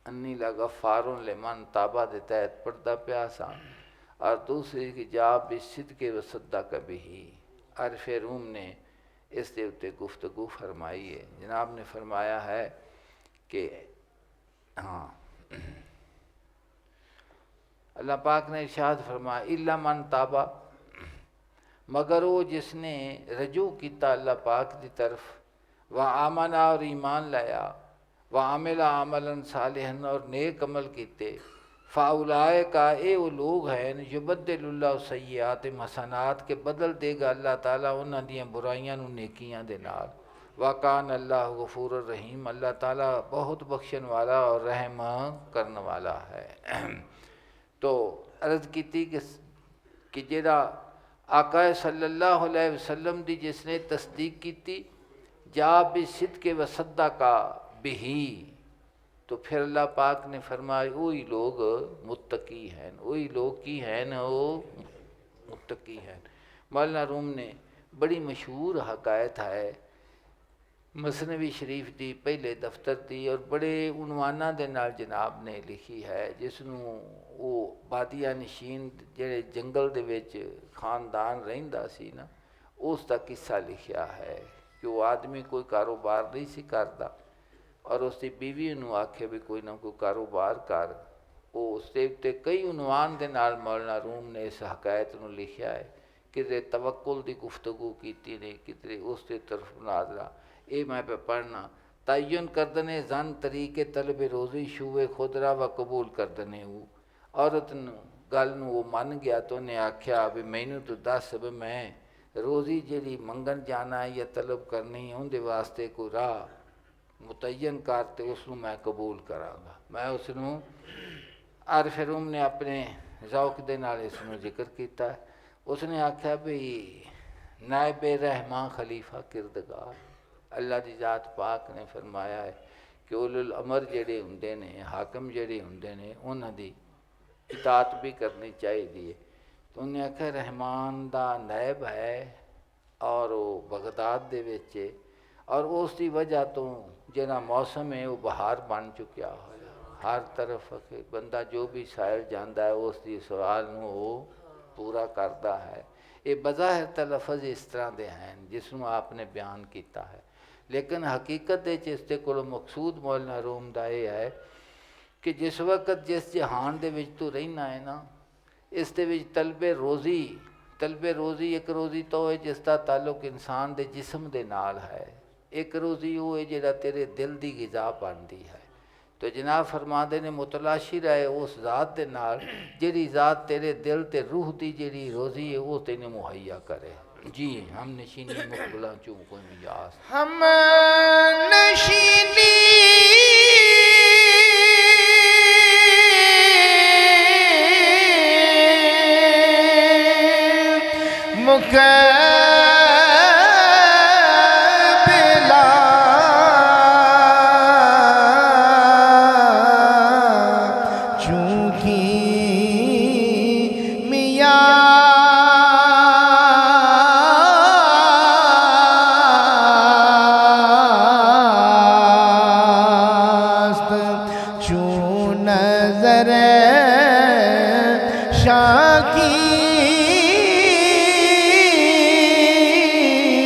انی لغفار لمن تابہ دے تحت پڑھتا پیا سا اور دوسری کی جاب بالصدق وصدق بہ. عارف روم نے اس دے اتے گفتگو فرمائی ہے. جناب نے فرمایا ہے کہ ہاں اللہ پاک نے ارشاد فرمایا الا من تابہ مگر وہ جس نے رجوع کیتا اللہ پاک دی طرف و آمنا اور ایمان لایا و عامل عملا صالحا اور نیک عمل کیتے فاولائک اے وہ لوگ ہیں یبدل اللہ سیئات حسنات کے بدل دے گا اللہ تعالیٰ انہاں دیاں برائیاں نو نیکیاں دے نال. وکان اللہ غفور الرحیم. اللہ تعالیٰ بہت بخشن والا اور رحم کرن والا ہے. تو عرض کیتی کہ جیڑا آقا صلی اللہ علیہ وسلم دی جس نے تصدیق کیتی جا بالصدق وصدق بہ تو پھر اللہ پاک نے فرمایا وہی لوگ متقی ہیں. وہی لوگ کی ہیں وہ متقی ہیں. مولانا روم نے بڑی مشہور حکایت ہے مثنوی شریف دی پہلے دفتر دی اور بڑے عنواناں دے نال جناب نے لکھی ہے جس نوں وہ بادیہ نشین جڑے جنگل دے وچ خاندان رہندا سی نا اس دا قصہ لکھیا ہے کہ وہ آدمی کوئی کاروبار نہیں سی کردا اور اس دی بیوی انہوں آکھے بھی کوئی نہ کوئی کاروبار کر. وہ اس دے تے کئی عنوان دے نال مولانا روم نے اس حکایت نو لکھیا ہے. کدھر توکل دی گفتگو کیتی نے کدھر اس دے طرف مناظرہ. اے میں پہ پڑھنا تعین کردنے زن طریقے طلب روزی شوے خودرا و قبول کردنے. وہ عورت گل نو وہ من گیا تو نے آکھیا بھی مینوں تو دس بھی میں روزی جیڑی منگن جانا ہے یا طلب کرنی ہے ان دے واسطے کوئی راہ متعین کرتے اس نو میں قبول کراں گا. میں اس نو عارف روم نے اپنے ذوق دے نال اس نو ذکر کیتا ہے. اس نے آکھیا بھی نائب رحمان خلیفہ کردگار اللہ دی ذات پاک نے فرمایا ہے کہ اولو الامر جڑے ہوندے نے حاکم جڑے ہوندے نے انہاں دی اطاعت بھی کرنی چاہیے. تو انہیں آکھیا رحمان دا نائب ہے اور وہ بغداد دے وچ اور اس دی وجہ تو جنا موسم ہے وہ بہار بن چکیا ہوا. ہر طرف بندہ جو بھی سائل جاندا ہے اس دی سوال نو وہ پورا کردا ہے. یہ بظاہر تلفظ اس طرح دے ہیں جس نو آپ نے بیان کیتا ہے لیکن حقیقت اس دے کول مقصود مولانا روم دا یہ ہے کہ جس وقت جس جہان دے وچ تو رہنا ہے نا اس دے وچ طلب روزی ایک روزی تو ہے جس دا تعلق انسان دے جسم دے نال ہے. ایک روزی وہ ہے جڑا تیرے دل دی غذا بنتی ہے. تو جناب فرماندے نے متلاشی رہے اس ذات دے نال جیڑی ذات تیرے دل تے روح دی جیڑی روزی ہے وہ تینوں مہیا کرے. جی ہم نشینی مقبلاں چوں کوئی مجاز ہم نشینی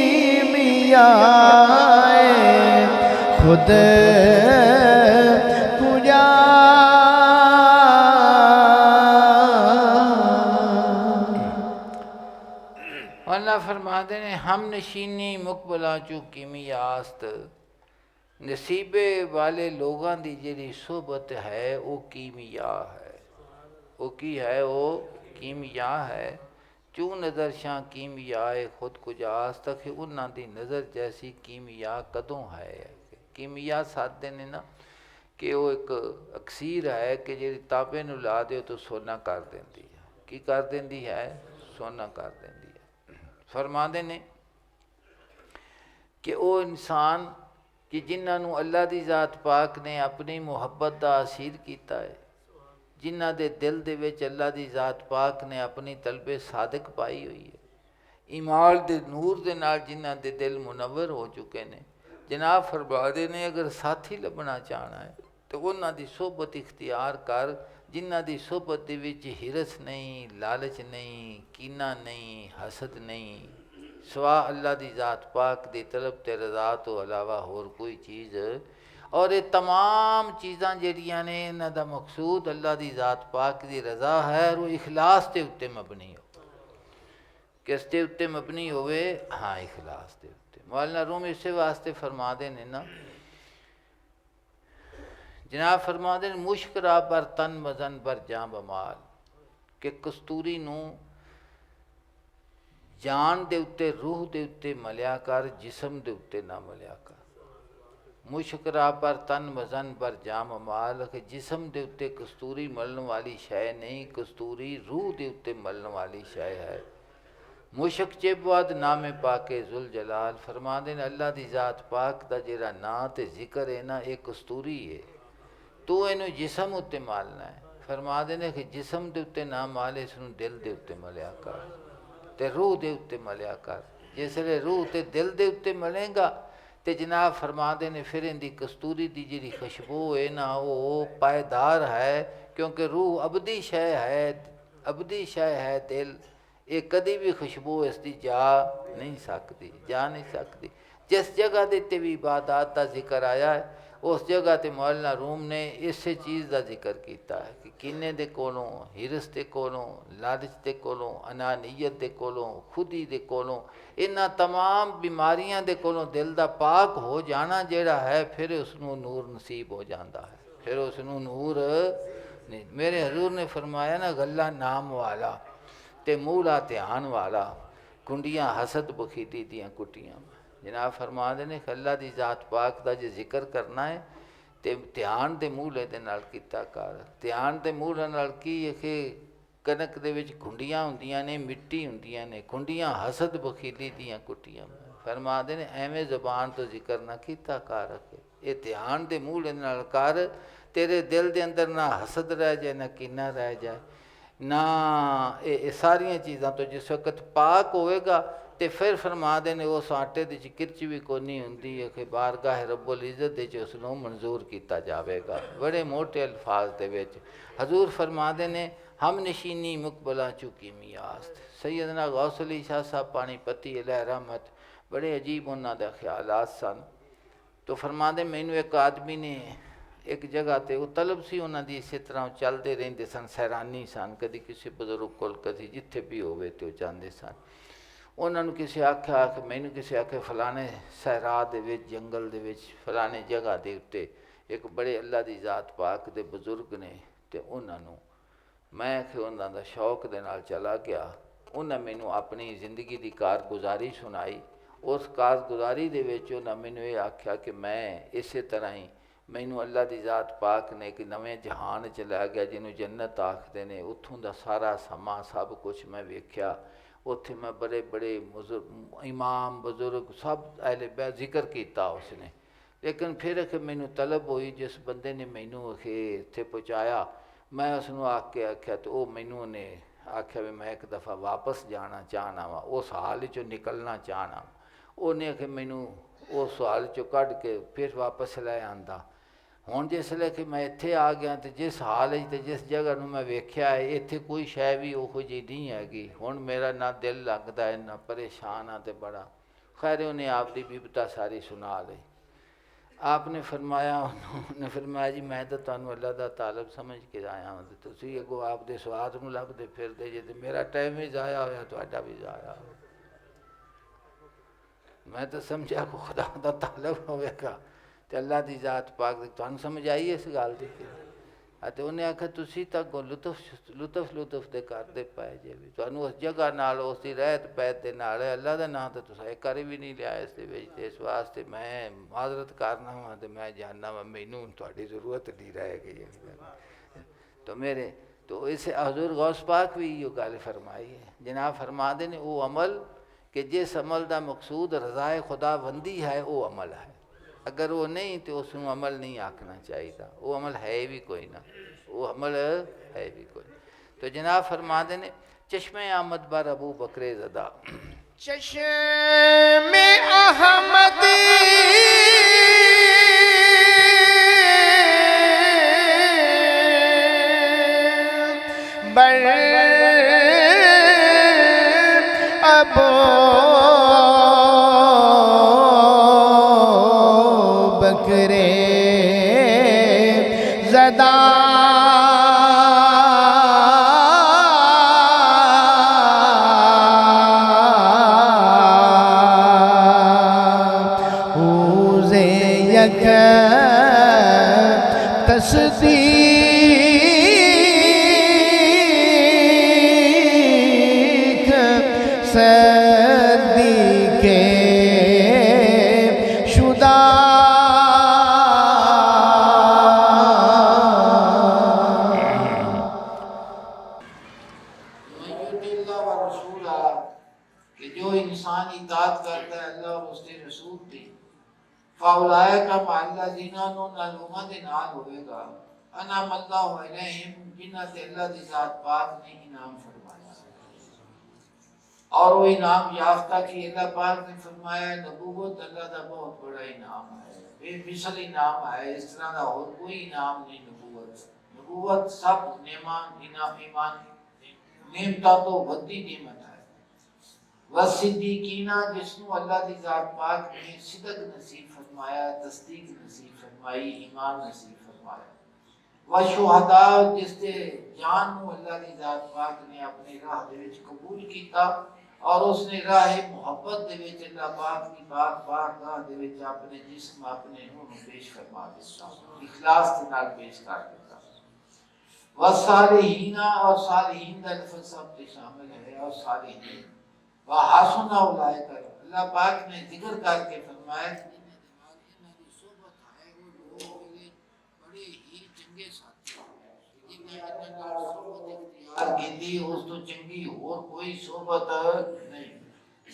کیمیا خود پجا اللہ فرما دے نے ہم نشینی مقبلہ چو کیمیاست نصیبے والے لوگاں دی جڑی صحبت ہے وہ کیمیا ہے، وہ کی ہے، وہ کیمیا ہے۔ چوں نظر شاں کیمیا خود کجاست تک انہاں دی نظر جیسی کیمیا کدوں ہے۔ کیمیا ساتھ نے نا کہ وہ ایک اکسیر ہے کہ جی تابے نو لا دیو تو سونا کر دیندی ہے۔ کی کر دیندی ہے؟ سونا کر دیندی ہے۔ فرما دے نے کہ وہ انسان کہ جنہاں نو اللہ دی ذات پاک نے اپنی محبت دا اسیر کیتا ہے، جنہاں دے دل دے وچ اللہ دی ذات پاک نے اپنی طلب صادق پائی ہوئی ہے، ایمان دے نور دے نال جنہاں دے دل منور ہو چکے نے، جناب فرما دے نے اگر ساتھی لبنا چاہنا ہے تو انہاں دی صحبت اختیار کر جنہاں دی صحبت دے وچ ہرس نہیں، لالچ نہیں، کینہ نہیں، حسد نہیں، سوا اللہ دی ذات پاک دی طلب تے رضا تو علاوہ اور کوئی چیز، اور یہ تمام چیزاں جڑیاں نے انہاں دا مقصود اللہ دی ذات پاک دی رضا ہے، اور وہ اخلاص تے اتے مبنی ہو۔ کس تے اتے مبنی ہوئے؟ ہاں اخلاص تے اتے۔ مولانا روم اسے واسطے فرما دے نے نا، جناب فرما دے مشک را بر تن مزن بر جاں بمال، کہ کستوری نو جان دے اتے روح دے اتے ملیا کر، جسم دے اتے نہ ملیا کر۔ مشک را بر تن مزن بر جاں بمال، کہ جسم دے اتے کستوری ملن والی شے نہیں، کستوری روح دے اتے ملن والی شے ہے۔ مشک چے بعد نام پاک ذوالجلال، فرما دے اللہ دی ذات پاک دا جیڑا نام تے ذکر ہے نا ایک کستوری ہے، تو اینو جسم اتے مالنا ہے۔ فرما دے کہ جسم دے اتے نہ مالے، اس نو دل دے اتے ملیا کر تے روح دے اتے ملیا کر۔ جس لئے روح تے دل دے اتے ملیں گا تے جناب فرما دے نے پھر ان دی کستوری دی جڑی خوشبو ہے نا وہ پائیدار ہے، کیونکہ روح ابدی شے ہے، ابدی شے ہے دل، یہ کدی بھی خوشبو اس دی جا نہیں سکتی، جا نہیں سکتی۔ جس جگہ دے تے بھی عبادات دا ذکر آیا ہے اس جگہ تے مولانا روم نے اسے چیز دا ذکر کیتا ہے کہ کینے دے کولوں، ہرس دے کولوں، لالچ دے کولوں، انانیت دے کولوں، خودی دے کولوں، انہاں تمام بیماریاں دے کولوں دل دا پاک ہو جانا جیڑا ہے پھر اس نو نور نصیب ہو جاندہ ہے، پھر اس نو نور نہیں۔ میرے حضور نے فرمایا نا غلہ نام والا تے مولا دھیان والا، کنڈیاں حسد بخیلی دیاں کٹیاں۔ جناب فرما دے نے کہ اللہ دی ذات پاک دا جے ذکر کرنا ہے تے دھیان دے مولے دے نال کیتا کر۔ دھیان دے مولے نال کی ہے کہ کنک دے وچ کنڈیاں ہوندیاں نے، مٹی ہوندیاں نے، کنڈیاں حسد بخیلی دیاں کٹیاں۔ فرما دے نے ایویں زبان تو ذکر نہ کیتا کر، اے دھیان دے مولے نال کر، تیرے دل دے اندر نہ حسد رہ جائے نہ کینہ رہ جائے، نہ یہ ساریاں چیزاں تو جس وقت پاک ہوئے گا تے پھر فرما دے نے اس آٹے دے کرچ بھی کونی ہوندی ہے کہ بارگاہ رب العزت دے اس نو منظور کیتا جاوے گا۔ بڑے موٹے الفاظ دے وچ حضور فرما دے نے ہم نشینی مقبلہ چکی میاست۔ سیدنا غوث علی شاہ صاحب پانی پتی علیہ رحمت بڑے عجیب انہاں دے خیالات سن، تو فرما دے مینوں ایک آدمی نے ایک جگہ تے وہ طلب سی انہاں دی اسی طرح چلدے رہندے سن، سیرانی سن، کدی کسی بزرگ کول کدی جتھے بھی ہوئے تے وہ جاندے سن۔ انہاں نوں کسی آکھیا کہ مینوں کسی آکھے فلانے صحرا دے وچ جنگل دے وچ فلانے جگہ دے اتے ایک بڑے اللہ دی ذات پاک دے بزرگ نے، تے انہاں نوں میں کہ انہاں دا شوق دے نال چلا گیا۔ انہاں مینوں اپنی زندگی دی کارگزاری سنائی، اس کارگزاری دے وچ انہاں مینوں یہ آکھیا کہ میں اسی طرح ہی مینوں اللہ دی ذات پاک نے ایک نویں جہان چلا گیا جنوں جنت آکھدے نے، اتھوں دا سارا سما سب کچھ میں ویکھیا، اتھے میں بڑے بڑے امام بزرگ سب اہل بیت ذکر کیتا اس نے، لیکن پھر کہ مینوں طلب ہوئی جس بندے نے مینوں اتھے پہنچایا، میں اس نوں آ کے آکھیا تو وہ مینوں نے آکھیا بھی میں ایک دفعہ واپس جانا چاہنا وا، اس حال چوں نکلنا چاہنا، انہیں کہ مینوں اس حال چوں کڈ کے پھر واپس لے آندا۔ ہن جسلے کہ میں اتنے آ گیا تو جس حال تے جس جگہ نو میں ویکھیا ہے اتنے کوئی شے بھی وہ جی نہیں ہے ہن میرا نہ دل لگتا ہے نہ پریشان ہاں تے بڑا خیر انہیں آپ دی بیبتا ساری سنا لی آپ نے فرمایا انہوں نے فرمایا جی میں تو تمہیں اللہ دا طالب سمجھ کے آیا ہوں تو تسی اگو آپ دے سواد نو لبدے پھردے جے تے میرا ٹائم بھی ضائع ہویا تہاڈا بھی ضائع ہو میں تو سمجھا کو خدا دا طالب ہوئے گا تے اللہ دی ذات پاک دی تانوں سمجھ آئی اس گل دی تے انہیں آکھا تسی تک لطف دے کردے پائے جے بھی تانوں اس جگہ نال اس دی رہت پیت دے نال اللہ دا نام تے تساں ایک کری بھی نہیں لیا اس دے وچ تے اس واسطے میں معذرت کرنا ہاں تے میں جاننا وا مینوں تہاڈی ضرورت نہیں رہ گئی تو میرے تو اس حضور غوث پاک بھی یہ گل فرمائی ہے جناب فرما دے نے وہ عمل کہ جس عمل دا مقصود رضائے خدا بندی ہے وہ عمل ہے اگر وہ نہیں تو اس کو عمل نہیں آکھنا چاہیے وہ عمل ہے بھی کوئی نہ وہ عمل ہے بھی کوئی تو جناب فرما دے نے چشم احمد بر ابو بکر زدہ چشم احمدی بر ابو بکر زدہ تصدیق صدیق شدہ کہ جو انسان اطاعت کرتا ہے اللہ اور اس کے رسول کی فاولائک مع الذین نالوما دے نال ہوئے گا انعم اللہ علیہم جنہ تے اللہ دی ذات پاک نے انعام فرمایا اور وہ انعام یافتہ کی اللہ پاک نے فرمایا نبوت اللہ دا بہت بڑا انعام ہے بے مثل انعام ہے اس طرح دا اور کوئی انعام نہیں نبوت سب نعمان ایمان نعمتہ تو ودی نعمت ہے والصدیقینہ جس نو اللہ دی ذات پاک نے صدق نصیب فرمایا تصدیق نصیب فرمائی ایمان نصیب فرمایا والشہداء جس تے جان نو اللہ دی ذات پاک نے اپنی راہ دے وچ قبول کیتا اور اس نے راہ محبت دے وچ اللہ پاک کی پاک بارگاہ دے وچ اپنے جسم اپنے روح پیش فرما دیتا اخلاص کے نال پیش کر دیتا والصالحین اور صالحین دا لفظ سب تے شامل ہے اور صالحین وحسن اولئک اللہ پاک نے ذکر کر کے فرمایا کہ میری صحبت ہے وہ لوگ بڑے ہی چنگے ساتھی جنہیں صحبت اختیار کی تھی اس تو چنگی اور کوئی صحبت نہیں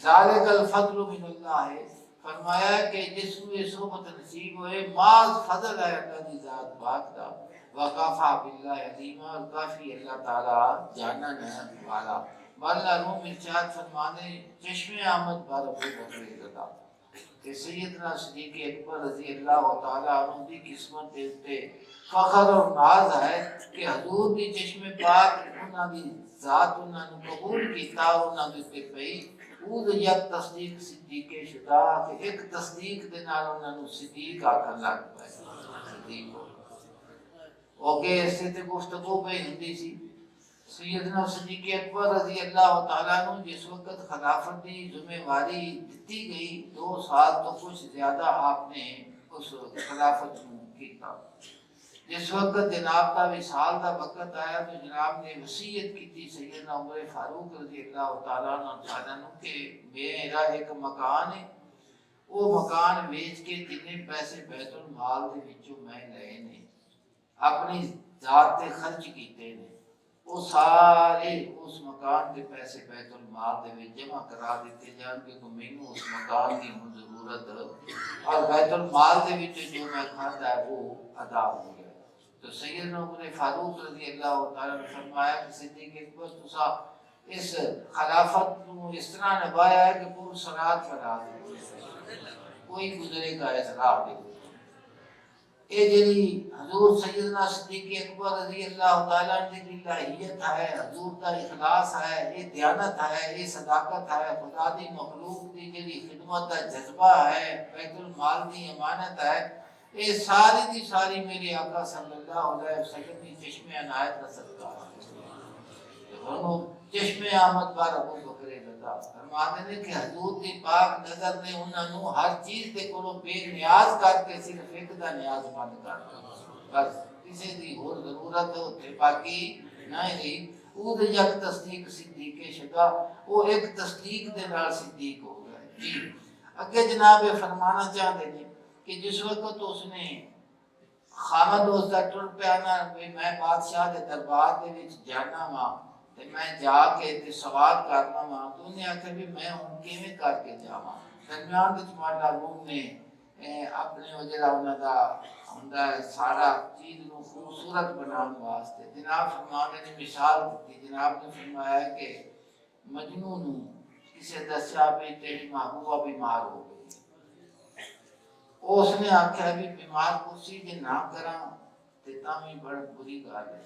ذالک الفضل من اللہ ہے فرمایا کہ جس کو یہ صحبت نصیب ہوئے ماز فضل ہے اللہ دی ذات پاک دا وقافہ باللہ علیمہ اور کافی اللہ تعالی جانن والا مولانا روم ارشاد فرمانے چشم احمد بر ابو بکر زدہ کہ سیدنا صدیق اکبر رضی اللہ تعالیٰ عنہ دی قسمت دے اتے فخر اور ناز ہے کہ حضور دی چشم پاک انہاں دی ذات انہاں نے قبول کیتا انہاں دی تے پئی او یک تصدیق صدیق شدہ کہ ایک تصدیق دے نال انہاں نو صدیق آکھن لگ پئے صدیق اوکے اس سے تے گفتگو پہ ہندی سی سیدنا صدیق اکبر رضی اللہ تعالیٰ عنہ جس وقت خلافت کی ذمہ داری دی گئی 2 سال تو کچھ زیادہ آپ نے اس خلافت میں کیتا جس وقت جناب کا وصال کا وقت آیا تو جناب نے وصیت کی تھی سیدنا عمر فاروق رضی اللہ تعالیٰ عنہ کہ میرا ایک مکان ہے وہ مکان بیچ کے جتنے پیسے بیت المال دے وچوں میں لئے نے اپنی ذات تے خرچ کیتے نے وہ سارے اس مکان کے پیسے بیت المال دے وچ جمع کرا دیتے جان کہ مینوں اس مکان کی ضرورت اور بیت المال دے وچ جو میں کھاتا ہے وہ ادا ہو گیا تو سیدنا عمر فاروق رضی اللہ تعالیٰ نے فرمایا کہ صدیق اکبر تسا اس خلافت کو اس طرح نبھایا ہے کہ پور صلات فرا دے کوئی گزرے کا اعتراف نہیں یہ جڑی حضور سیدنا صدیق اکبر رضی اللہ تعالیٰ عنہ کی الہیت ہے، حضور کا اخلاص ہے، یہ دیانت ہے، یہ صداقت ہے، خدا دی مخلوق دی جڑی خدمت کا جذبہ ہے، بیت المال دی امانت ہے، یہ ساری دی ساری میرے آقا صلی اللہ علیہ وسلم کی چشم عنایت کا صدقہ ہے۔ چشم آمد بار ابو بکر رضا فرماتے ہیں کہ حضور دی پاک نظر نے انہاں نو ہر چیز دے کولو بے نیاز کر کے صرف ایک دا نیاز مند کر دیا، بس کسی دی اور ضرورت تے باقی نہ رہی۔ او دے یک تصدیق صدیق شدا، وہ ایک تصدیق دے نال صدیق ہو گئے۔ جی اگے جناب فرمانا چاہتے ہیں کہ جس وقت اس نے خامد اس دا ٹر پیانا میں بادشاہ دے دربار دے وچ جانا وا تے میں جا کے تے سوال کرنا وا، تو نے آکھیا بھی میں ہن کیویں کر کے جاواں؟ درمیان وچ مولا روم نے اپنے او جڑا انہاں دا ہوندا ہے سارا چیز نو خوبصورت بنانے واسطے جناب فرمانے نے مثال دی، جناب نے فرمایا کہ مجنوں نو کسے دسیا بھی تیری محبوبہ بیمار ہو گئی، اس نے آکھیا بھی بیمار کسی جے نہ کراں تے تاں وی بڑی بری گل ہے،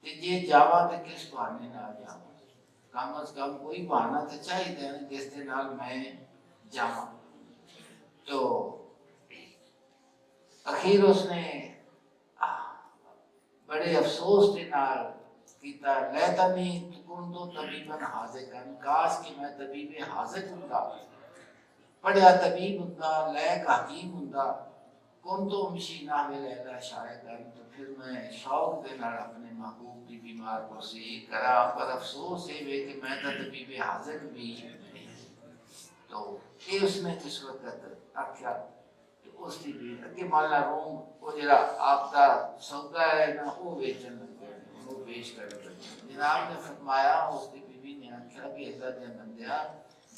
تے جے جاواں تے کس بہانے نال جاواں؟ کم از کم کوئی بہانہ تے چاہیدا ہے جس دے نال میں جاواں۔ تو اخیر اس نے بڑے افسوس کے نال کیتا، لیتنی کنتو طبیبا حاذقا، کاش کہ میں طبیب حاذق ہوندا، پڑھیا طبیب ہوندا، لائق حکیم ہوندا، کنتو مشینہ میں لیلا شاہدہ، تو پھر میں شوق دے نال اپنے محبوب کی بیمار کو صحیح کرا، پر افسوس ہے کہ میں تو طبیب حاذق بھی نہیں۔ تو یہ اس نے کس وقت آکھیا اس کی بھی اگے مولا روم وہ جڑا آپ کا سودا ہے نا وہ بیچن لگے، وہ پیش کر لگے۔ جناب نے فرمایا اس کی بیوی نے آکھیا کہ اللہ دے بندیا،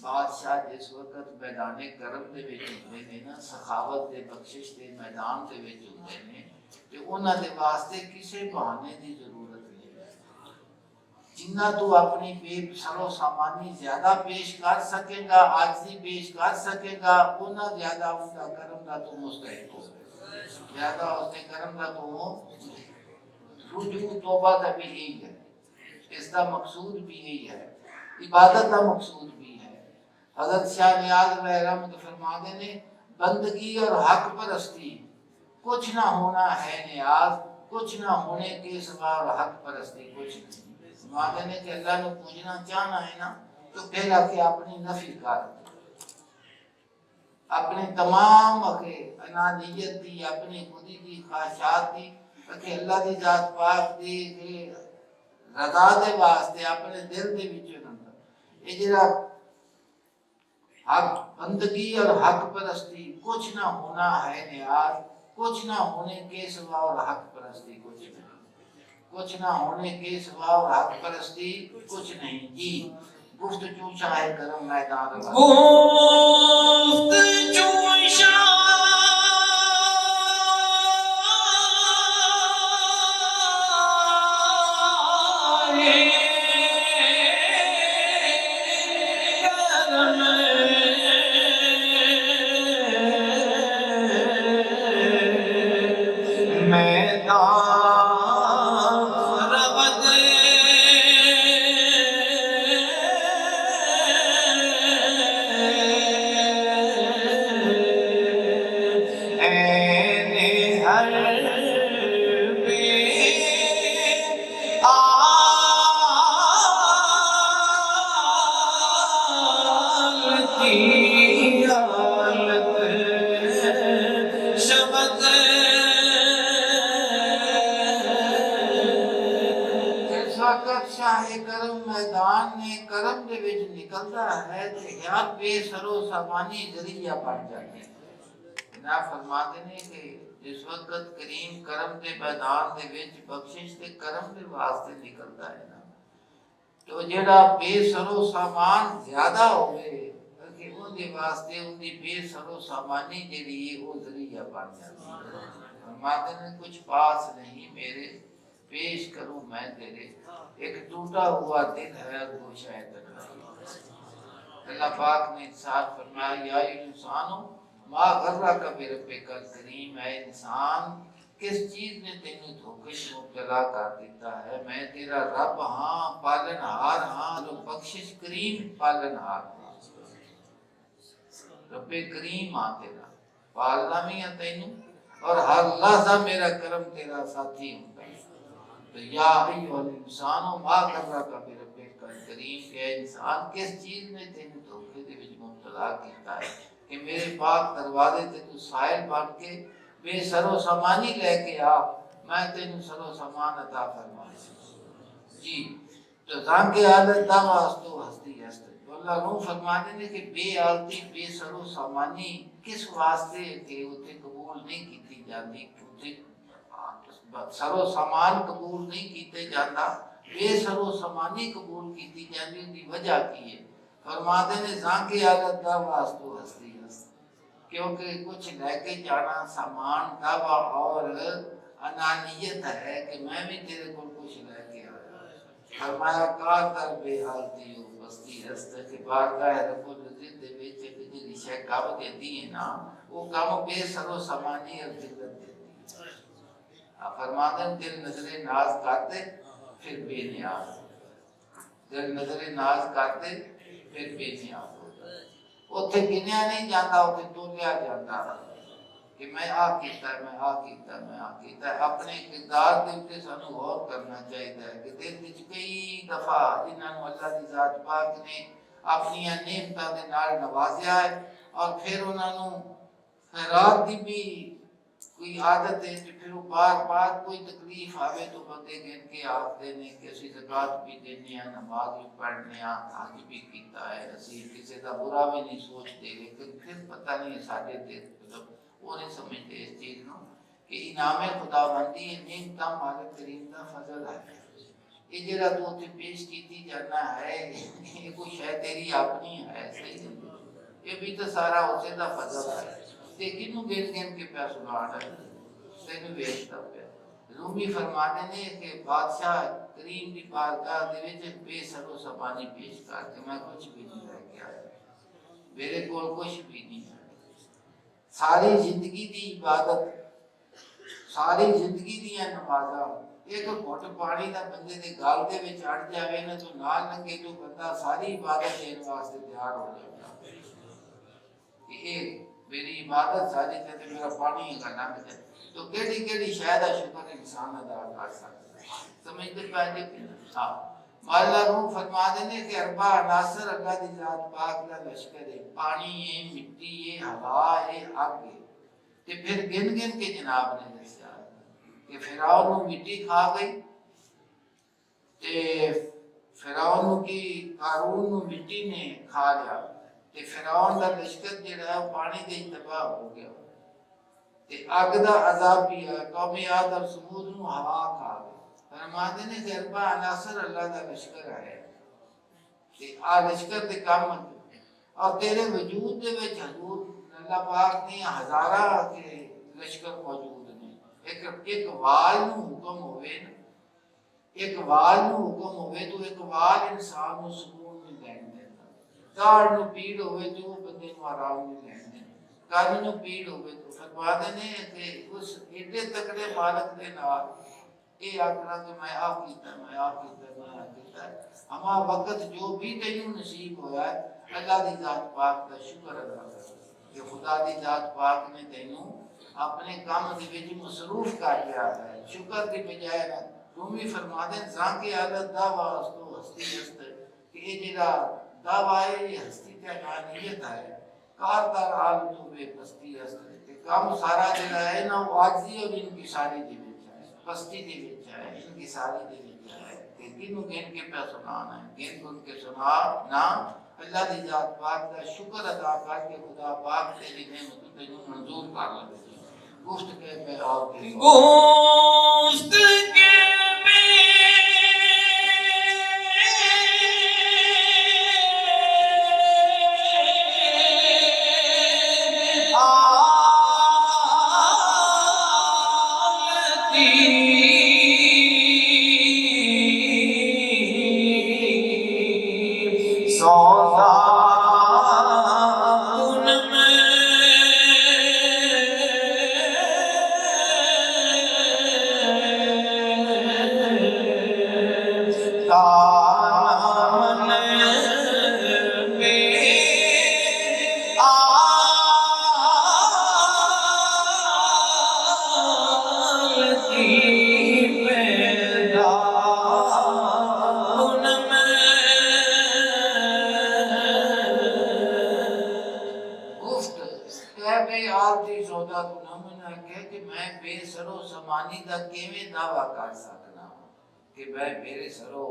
بادشاہ جس وقت میدان کرم دے وچ ہوندے نے نا، سخاوت دے بخشش دے میدان دے وچ ہوندے نے، تے انہاں دے واسطے کسے بہانے دی ضرورت نہیں۔ جنہ تو اپنی بے سرو سامانی زیادہ پیش کر سکے گا، عاجزی پیش کر سکے گا، اتنا زیادہ اس کا کرم دا تو مستحق ہو، زیادہ اس کے کرم دا تو رجوع توبہ دا بھی یہی ہے، اس کا مقصود بھی یہی ہے، عبادت کا مقصود بھی ہے۔ حضرت شاہ نیاز علیہ رحمت فرماتے ہیں بندگی اور حق پرستی کچھ نہ ہونا ہے نیاز، کچھ نہ ہونے کے سوا اور حق پرستی کچھ نہیں۔ فرماتے ہیں کہ اللہ نے پوجنا چاہنا ہے نا تو پھر آکے اپنی نفی کر، اپنے تمام انانیت دی، اپنی خودی دی، خواہشات دی، کہ اللہ دی ذات پاک دی رضا دے واسطے اپنے دل دے وچوں نہ یہ جڑا حق بندگی اور حق پرستی کچھ نہ ہونا ہے نیاز، کچھ نہ ہونے کے سوا اور حق پرستی کچھ نہیں، کچھ نہ ہونے کے سوا اور حق پرستی کچھ نہیں۔ جی گفتگو شاہ کرم میدان گفتگو شاہ میدان نے کرم دے وچ نکلتا ہے تو یاد بے سرو سامانی ذریعہ بن جاتے ہیں۔ جناب فرماتے ہیں کہ جس وقت کریم کرم دے میدان دے وچ بخشش تے کرم دے واسطے نکلتا ہے نا، تو جڑا بے سرو سامان زیادہ ہوئے کہ ان دے واسطے ان دی بے سرو سامانی جڑی ہے وہ ذریعہ بن جاتی ہے۔ فرماتے ہیں کچھ پاس نہیں میرے پیش کروں میں تیرے، ایک ٹوٹا ہوا دل ہے گوشہ تنہائی۔ اللہ پاک نے ارشاد فرمایا یا انسانو ما غرک بربک الکریم، اے انسان کس چیز نے تینوں دھوکے میں مبتلا کر دیتا ہے؟ میں تیرا رب ہاں، پالن ہار ہاں، جو بخشش کریم پالن ہار ہاں، رب کریم ہاں، تیرا پالنا بھی ہے تینوں، اور ہر لحظہ میرا کرم تیرا ساتھی ہوتا ہے۔ تو یا ایھا الانسان ما غرک بربک الکریم، کہ انسان کس چیز نے تینوں دھوکے دے وچ مبتلا کیتا ہے کہ میرے پاک دروازے تے تو سائل بن کے بے سر و سامانی لے کے آ، میں تینوں سر و سامان عطا فرمایا جی۔ تو زان کے حالت دا واسطو ہستی ہست، تو اللہ نو فرماتے ہیں کہ بے حالتی بے سر و سامانی کس واسطے کہ اتنے قبول نہیں کیتی جاتی، سر و سامان قبول نہیں کیتے جاتا، بے سر و سامانی قبول کیتی جاتی، ان کی وجہ کی ہے؟ فرماتے ہیں زان کی حالت دا واسطو ہستی ہست، کیونکہ کچھ لے کے جانا سامان دعویٰ اور انانیت ہے کہ میں بھی تیرے کو کچھ لے کے آیا۔ فرمایا کار در بے حالتی ہو بستی ہست، کہ بارگاہ رب العزت دے وچ جڑی شے کام دیندی ہے نا، وہ کام بے سر و سامانی اور ذلت دیندی ہے۔ فرماتے ہیں دل نظر ناز کرتے پھر بے نیاز، دل نظر ناز کرتے پھر بے نیاز ہوتا ہے۔ اتھے گنیا نہیں جاتا، اتھے تولیا جاتا کہ میں آ کیتا ہے، میں آ کیتا ہے، میں آ کیتا ہے۔ اپنے کردار دے تے سانو غور کرنا چاہیے کہ دل وچ کئی دفعہ جنہاں نوں اللہ دی ذات پاک نے اپنی نعمتاں دے نال نوازیا ہے، اور پھر انہاں نوں خیرات دی بھی کوئی عادت ہے، تو پھر وہ بار بار کوئی تکلیف آوے تو بندے گن کے آخدے نے کہ اسی زکات بھی دینے ہیں، نماز بھی پڑھنے ہیں، حج بھی کیتا ہے، اسی کسی کا برا بھی نہیں سوچتے، لیکن پھر پتہ نہیں ساڈے تے مطلب وہ نہیں سمجھتے اس چیز نو کہ انعام خداوندی نعمتاں مالک کریم دا فضل ہے۔ یہ جڑا تو تے پیش کیتی جانا ہے، یہ کوئی شے تیری اپنی ہے، صحیح نہیں، یہ بھی تو سارا اسے دا فضل ہے۔ تے کنوں گن گن کے پیا سنانا ہے، تینوں ویکھدا پیا۔ رومی فرماتے ہیں کہ بادشاہ کریم دی بارگاہ دے وچ بے سر و سامانی پیش کر کے میں کچھ بھی نہیں لے کے آیا، میرے کول کچھ بھی نہیں ہے۔ ساری زندگی دی عبادت، ساری زندگی دی نمازاں، ایک گھٹ پانی دا بندے دے گال دے وچ اڑ جاوے نا تو نال لنگے تو بندہ ساری عبادت دین واسطے تیار ہو جاتا کہ اے میری عبادت ساری تے میرا پانی کا لنگ جائے، تو کیڑی کیڑی شے دا شکر انسان ادا کر سکتا ہے؟ سمجھتے پائے کہ ہاں مولا روح فرما دینے کہ اربع عناصر اللہ دی ذات پاک دا لشکر ہے، پانی ہے، مٹی ہے، ہوا ہے، آگ ہے۔ تے پھر گن گن کے جناب نے دسیا کہ فرعون نو مٹی کھا گئی، تے فرعون کی قارون نو مٹی نے کھا لیا، تے فرعون دا لشکر جڑا ہے پانی دے تباہ ہو گیا، تے اگ دا عذاب بھی ہے، قوم عاد اور ثمود نو ہوا کھا گئی۔ فرماتے ہیں کہ اربع عناصر اللہ دا لشکر ہے، تے آ لشکر دے کام اور تیرے وجود دے وچ حضور اللہ پاک نے ہزارہ کے لشکر موجود نے۔ ایک وال نو حکم ہوئے نا، ایک وال نو حکم ہوئے تو ایک وال انسان نو سکون نہیں لین دیتا، داڑھ نو پیڑ ہوئے تو بندے نو آرام نہیں لین دیتا، کان نو پیڑ ہوئے تو فرماتے ہیں کہ اس ایڈے تکڑے مالک دے نال اے آکھنا کہ میں آ کیتا، میں آ کیتا، میں آ کیتا، ہما وقت جو بھی تینوں نصیب ہویا ہے اللہ دی ذات پاک کا شکر ادا کر کہ خدا دی ذات پاک نے تینوں اپنے کام دے وچ مصروف کر لیا ہے۔ شکر دی بجائے رومی فرماتے ہیں زاں کی حالت دا واسطو ہستی ہست، کہ یہ جڑا دعویٰ ہے یہ ہستی تے انانیت ہے، کار در حال تو بے پستی ہست، کہ کام سارا جڑا ہے نا وہ عاجزی اور انکساری دی وچ ہے، پستی دی وچ ہے، انکساری دی وچ ہے، کہ کنوں گن کے پہ سنانا ہے، گن گن کے سنا نا اللہ دی ذات پاک دا شکر ادا کر کے خدا پاک تیری نعمت تینوں منظور کر لے۔ گفت کے میں آپ کے گوشت کے سرو سمانی دا کیویں دعویٰ کر سکنا کہ میں میرے سرو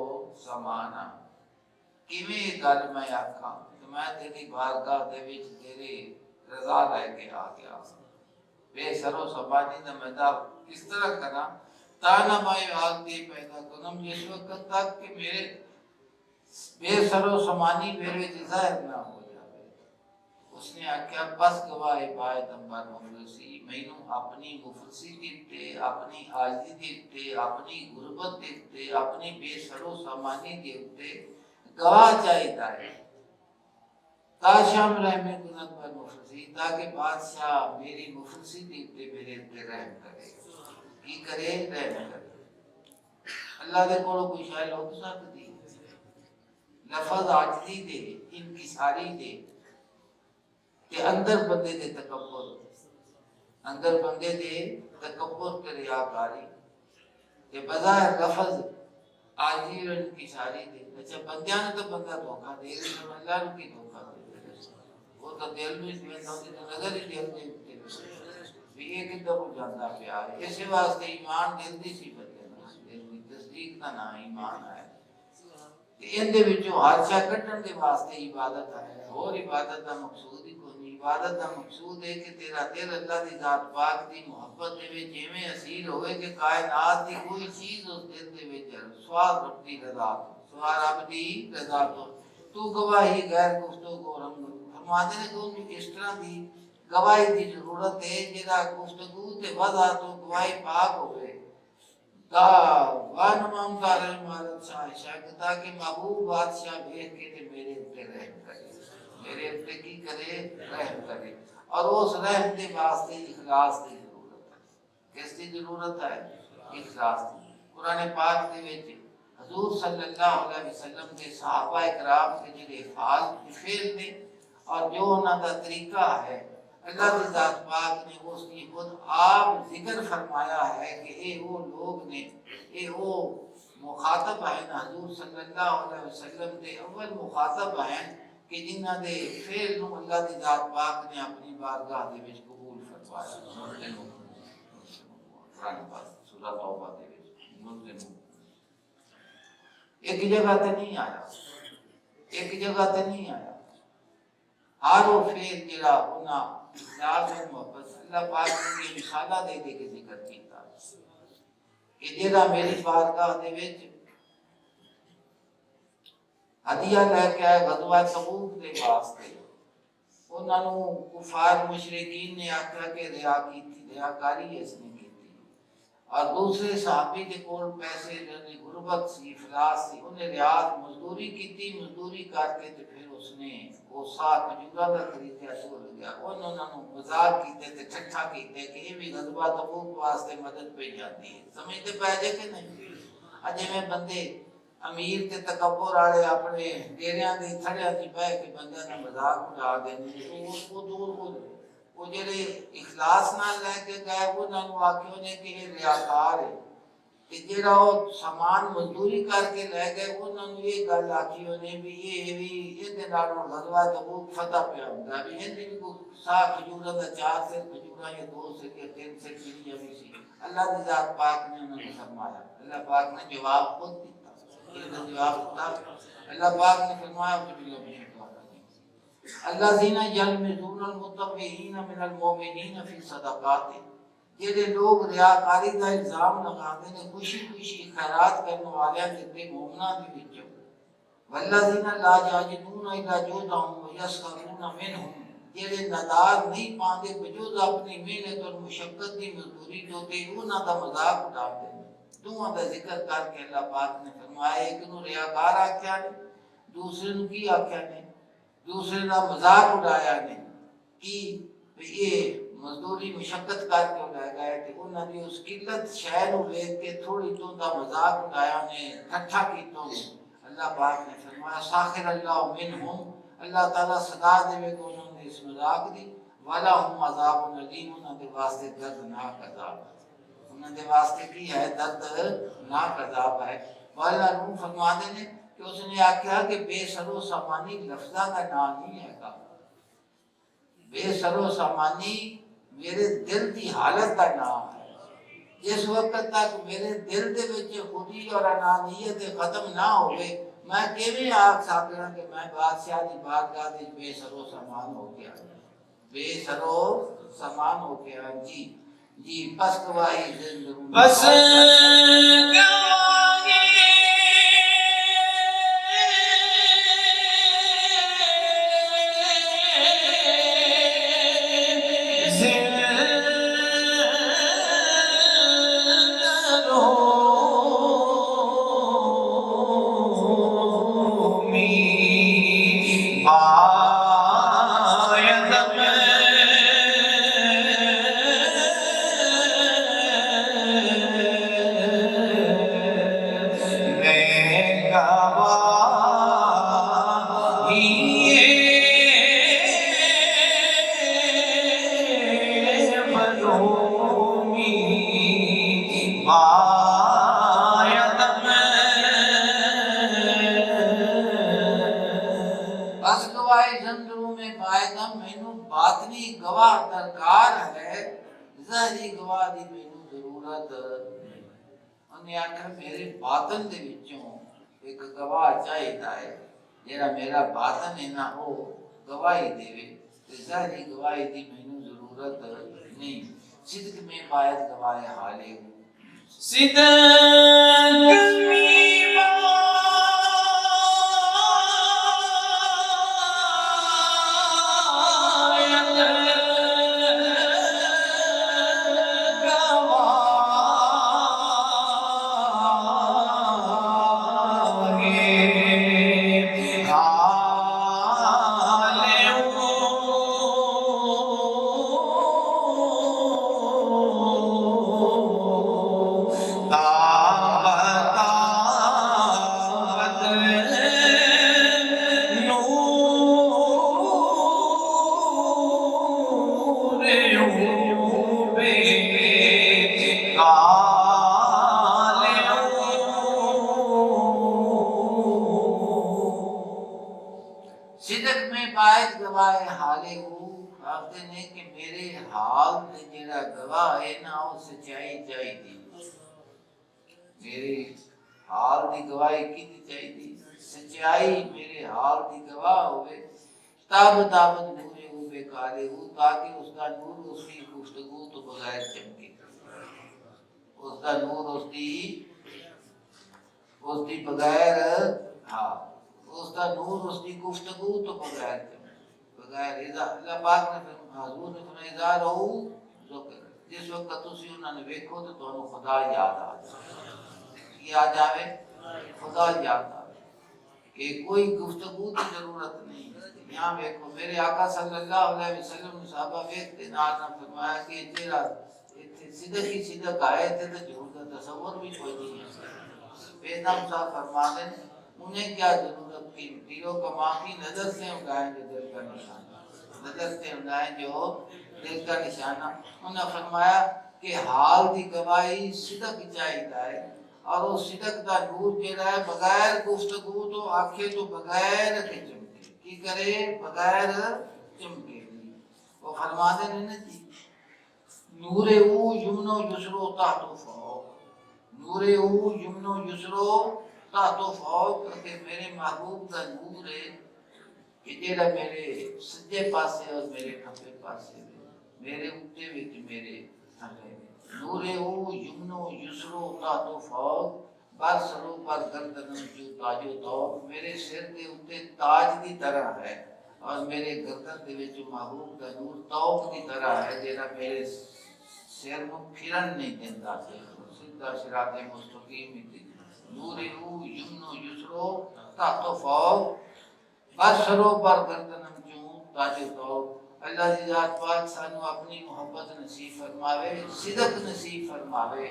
سامان ہاں؟ کیویں یہ گل میں آکھاں کہ میں تیری بارگاہ دے وچ تیری رضا لے کے آ گیا بے سرو سمانی دا میں دعویٰ کس طرح کراں تانا مائی حالتی پیدا کنم جس وقت تک کہ میرے بے سرو سمانی میرے ظاہر نہ ہو جائے۔ اس نے آکھیا بس گواہ بائے دمبر مفلسی مینوں اپنی مفلسی دیتے اپنی عاجزی دیتے اپنی غربت دیتے اپنی بے سرو سمانی دیتے گواہ چاہیتا ہے تاشام رحم کنت پر مفلسی تاکہ بادشاہ میری مفلسی دیتے میرے اتنے رحم کرے کی کرے رحم کرے۔ اللہ دے کولو کوئی شاید ہو سکتی لفظ عاجزی دے انکساری دے کہ اندر بندے دے تکبر اندر بندے دے تکبر تے ریاکاری کہ بظاہر لفظ عاجزی اور انکساری دے اچھا بندیاں نے تو بندہ دھوکا دے لیکن اللہ نے کی دھوکا دے وہ تو دل میں بندہ ہوتی تو نظر ہی دل دے بھی یہ کدھر ہو جاتا پیا ہے اسی واسطے ایمان دل دی سی بندے دل دی تصدیق کا نام ایمان ہے ان دے وچوں ہر شے کٹن دے واسطے عبادت ہے اور عبادت دا مقصود ہی کوئی نہیں عبادت دا مقصود ہے کہ تیرا دل اللہ دی ذات پاک دی محبت دے وچ جویں اصیل ہوئے کہ کائنات دی کوئی چیز اس دل دے وچ سوال رب دی رضا تو سوال رب دی رضا تو گواہی غیر گفتگو اور فرماتے ہیں کہ ان اس طرح دی گواہی دی ضرورت ہے جہاں گفتگو تے وضع تو گواہی پاک ہوئے دا وانمام کا رحمت شاہ تاکہ محبوب بادشاہ بھیج کے تے میرے اتنے رحم کرے میرے اتنے کی کرے رحم کرے اور اس رحم دے واسطے اخلاص دی ضرورت ہے کس دی ضرورت ہے اخلاص دی قرآن پاک دے وچ حضور صلی اللہ علیہ وسلم کے صحابہ اکرام کے جڑے فعل نے اور جو انہاں دا طریقہ ہے اللہ کی ذات پاک نے اس کی خود آپ ذکر فرمایا ہے کہ اے وہ لوگ نے اے وہ مخاطب ہیں حضور صلی اللہ علیہ وسلم دے اول مخاطب ہیں کہ جنہ دے فعل نو اللہ کی ذات پاک نے اپنی بارگاہ دے وچ قبول فرمایا قرآن پاک سورہ توبہ دے وچ ایک جگہ تے نہیں آیا ایک جگہ تے نہیں آیا ہر وہ فعل جڑا انہاں اخلاص اور محبت اللہ پاک نے مثالہ دے دے کے ذکر کیتا کہ جڑا میری بارگاہ دے وچ ہدیہ لے کے آئے غزوہ تبوک دے واسطے انہاں نو کفار مشرکین نے آکھیا کہ ریاکاری اس نے کیتی اور دوسرے صحابی دے کول پیسے دے غربت سی افلاس سی انہیں ریاض مزدوری کیتی مزدوری کر کے تے پھر اس نے وہ ساتھ کھجورا دا خریدیا چھوڑ گیا انہوں نے مزاق کیتے تے ٹھٹھا کیتے کہ یہ بھی غزوہ تبوک واسطے مدد پہ جاتی ہے سمجھتے پہ جے کہ نہیں اجے میں بندے امیر تے تکبر والے اپنے ڈیریاں دے تھڑیاں دی بیٹھ کے بندے نے مذاق اڑا دیندے وہ دور ہو وہ جڑے اخلاص نال لے کے گئے وہ نال واقعہ نے کہ یہ ریاکار ہے کہ جڑا وہ سامان مزدوری کر کے لے گئے انہوں نے یہ گل آکھی انہیں بھی یہ بھی یہ نالوں غزوہ تبوک فتح پہ ہوندا بھی یہ بھی سا کھجورا دا 4 سے کھجورا یا 2 سے یا 3 سے کھجورا بھی سی اللہ دی ذات پاک نے انہوں نے فرمایا اللہ پاک نے جواب خود دیتا یہ جواب ہوتا اللہ پاک نے فرمایا الذین یلمزون المطوعین من المؤمنین فی الصدقات جڑے لوگ ریاکاری کا الزام لگاتے ہیں خوشی خوشی خیرات کرنے والے جتنے مومناں دے وچ والذین لا یجدون الا جهدهم ویسخرون منهم جڑے ندار نہیں پاندے بجوز اپنی محنت اور مشقت دی مزدوری جو تے انہاں دا مذاق اڑاتے ہیں دوہاں دا ذکر کر کے اللہ پاک نے فرمایا ایک نو ریاکار آکھیا نے دوسرے نو کی آکھیا نے دوسرے دا مذاق اڑایا نے کہ یہ مزدوری مشقت کر کے لے گئے کہ انہوں نے اس قلت شے نو ویکھ کے تھوڑی تو دا مذاق اڑایا نے ٹھٹھا کیتا اللہ پاک نے فرمایا ساخر اللہ منہم اللہ تعالیٰ صدا دے کہ انہوں نے اس مذاق دی وَلَهُمْ عَذَابٌ عَلِيمٌ انہوں نے واسطے دردناک عذاب ہے انہوں نے واسطے کی ہے دردناک عذاب ہے واللہ روح فرما دے کہ اس نے آکھا کہ بے سر و سامانی لفظہ کا نام نہیں ہے کا بے سر و سامانی میرے دل کی حالت کا نام ہے جس وقت تک میرے دل دے وچ خودی اور انانیت ختم نہ ہوئے میں کیویں آکھ سکدا کہ میں بادشاہ دی بارگاہ وچ بے سرو سامان ہو گیا بے سرو سامان ہو گیا جی جی پس گواہی زندگی بس گواہی بس گواہی زندگی میں پائدم مینوں باطنی گواہ درکار ہے ظاہری گواہ دی مینوں ضرورت انہیں آخر میرے باطن دے وچوں ایک گواہ چاہیدا ہے جڑا میرا باطن ہے نا وہ گواہی دے تے ظاہری گواہی دی مینوں ضرورت نہیں صدق میں باید گواہ حالے صدق میں صدق میں باید گواہ حالے ہو آخر نے کہ میرے حال دے جڑا گواہ ہے نا وہ سچائی چاہیے میرے حال دی گواہی کی چاہیے سچائی میرے حال دی گواہ ہوئے تاب تابت نورے ہو بے کالے ہو تاکہ اس کا نور اس کی گفتگو تو بغیر چمکے اس کا نور اس دی بغیر ہاں اس کا نور اس کی گفتگو تو بغیر اللہ پاک نے حضور نے فرمایا اذا رہو جس وقت تسی انہاں نے ویکھو تو تانوں خدا یاد آ یاد آوے خدا یاد آوے کہ کوئی گفتگو کی ضرورت نہیں یہاں ویکھو میرے آقا صلی اللہ علیہ وسلم نے صحابہ ویکھتے نال نے فرمایا کہ تیرا صدق ہی صدق آئے تھے تو جھوٹ کا تصور بھی کوئی نہیں ہے بے نام صاحب فرماتے ہیں انہیں کیا ضرورت تھی پیروں کا معافی نظر سے اگائیں جو دل کا نشانہ نظر سے اگائیں جو دل کا نشانہ انہوں نے فرمایا کہ حال دی گواہی صدق چاہیے ہے اور وہ صدق دا نور جڑا ہے بغیر گفتگو تو آنکھیں تو بغیر کے چمکے کی کرے بغیر چمکے وہ فرماتے ہیں نا جی نور او یمن و یسرو تحت فوق نور او یمن و یسرو تحت فوق کہ میرے محبوب کا نور ہے کہ جیڑا میرے سجے پاسے اور میرے کھبے پاسے میرے اوتے وچ میرے تھلے نور او یمن و یسرو تحت فوق بر سرو پر گردن جو تاج و توق میرے سر کے اوتے تاج دی طرح ہے اور میرے گردن دے وچ محبوب کا نور توق دی طرح ہے جیڑا میرے سر کو پھرن نہیں دیندا سیدھا صراط مستقیم تے نور او یمن و یسرو تحت فوق بر سرو پر گردن جو تاج و توق اللہ دی ذات پاک سانو اپنی محبت نصیب فرماوے صدق نصیب فرماوے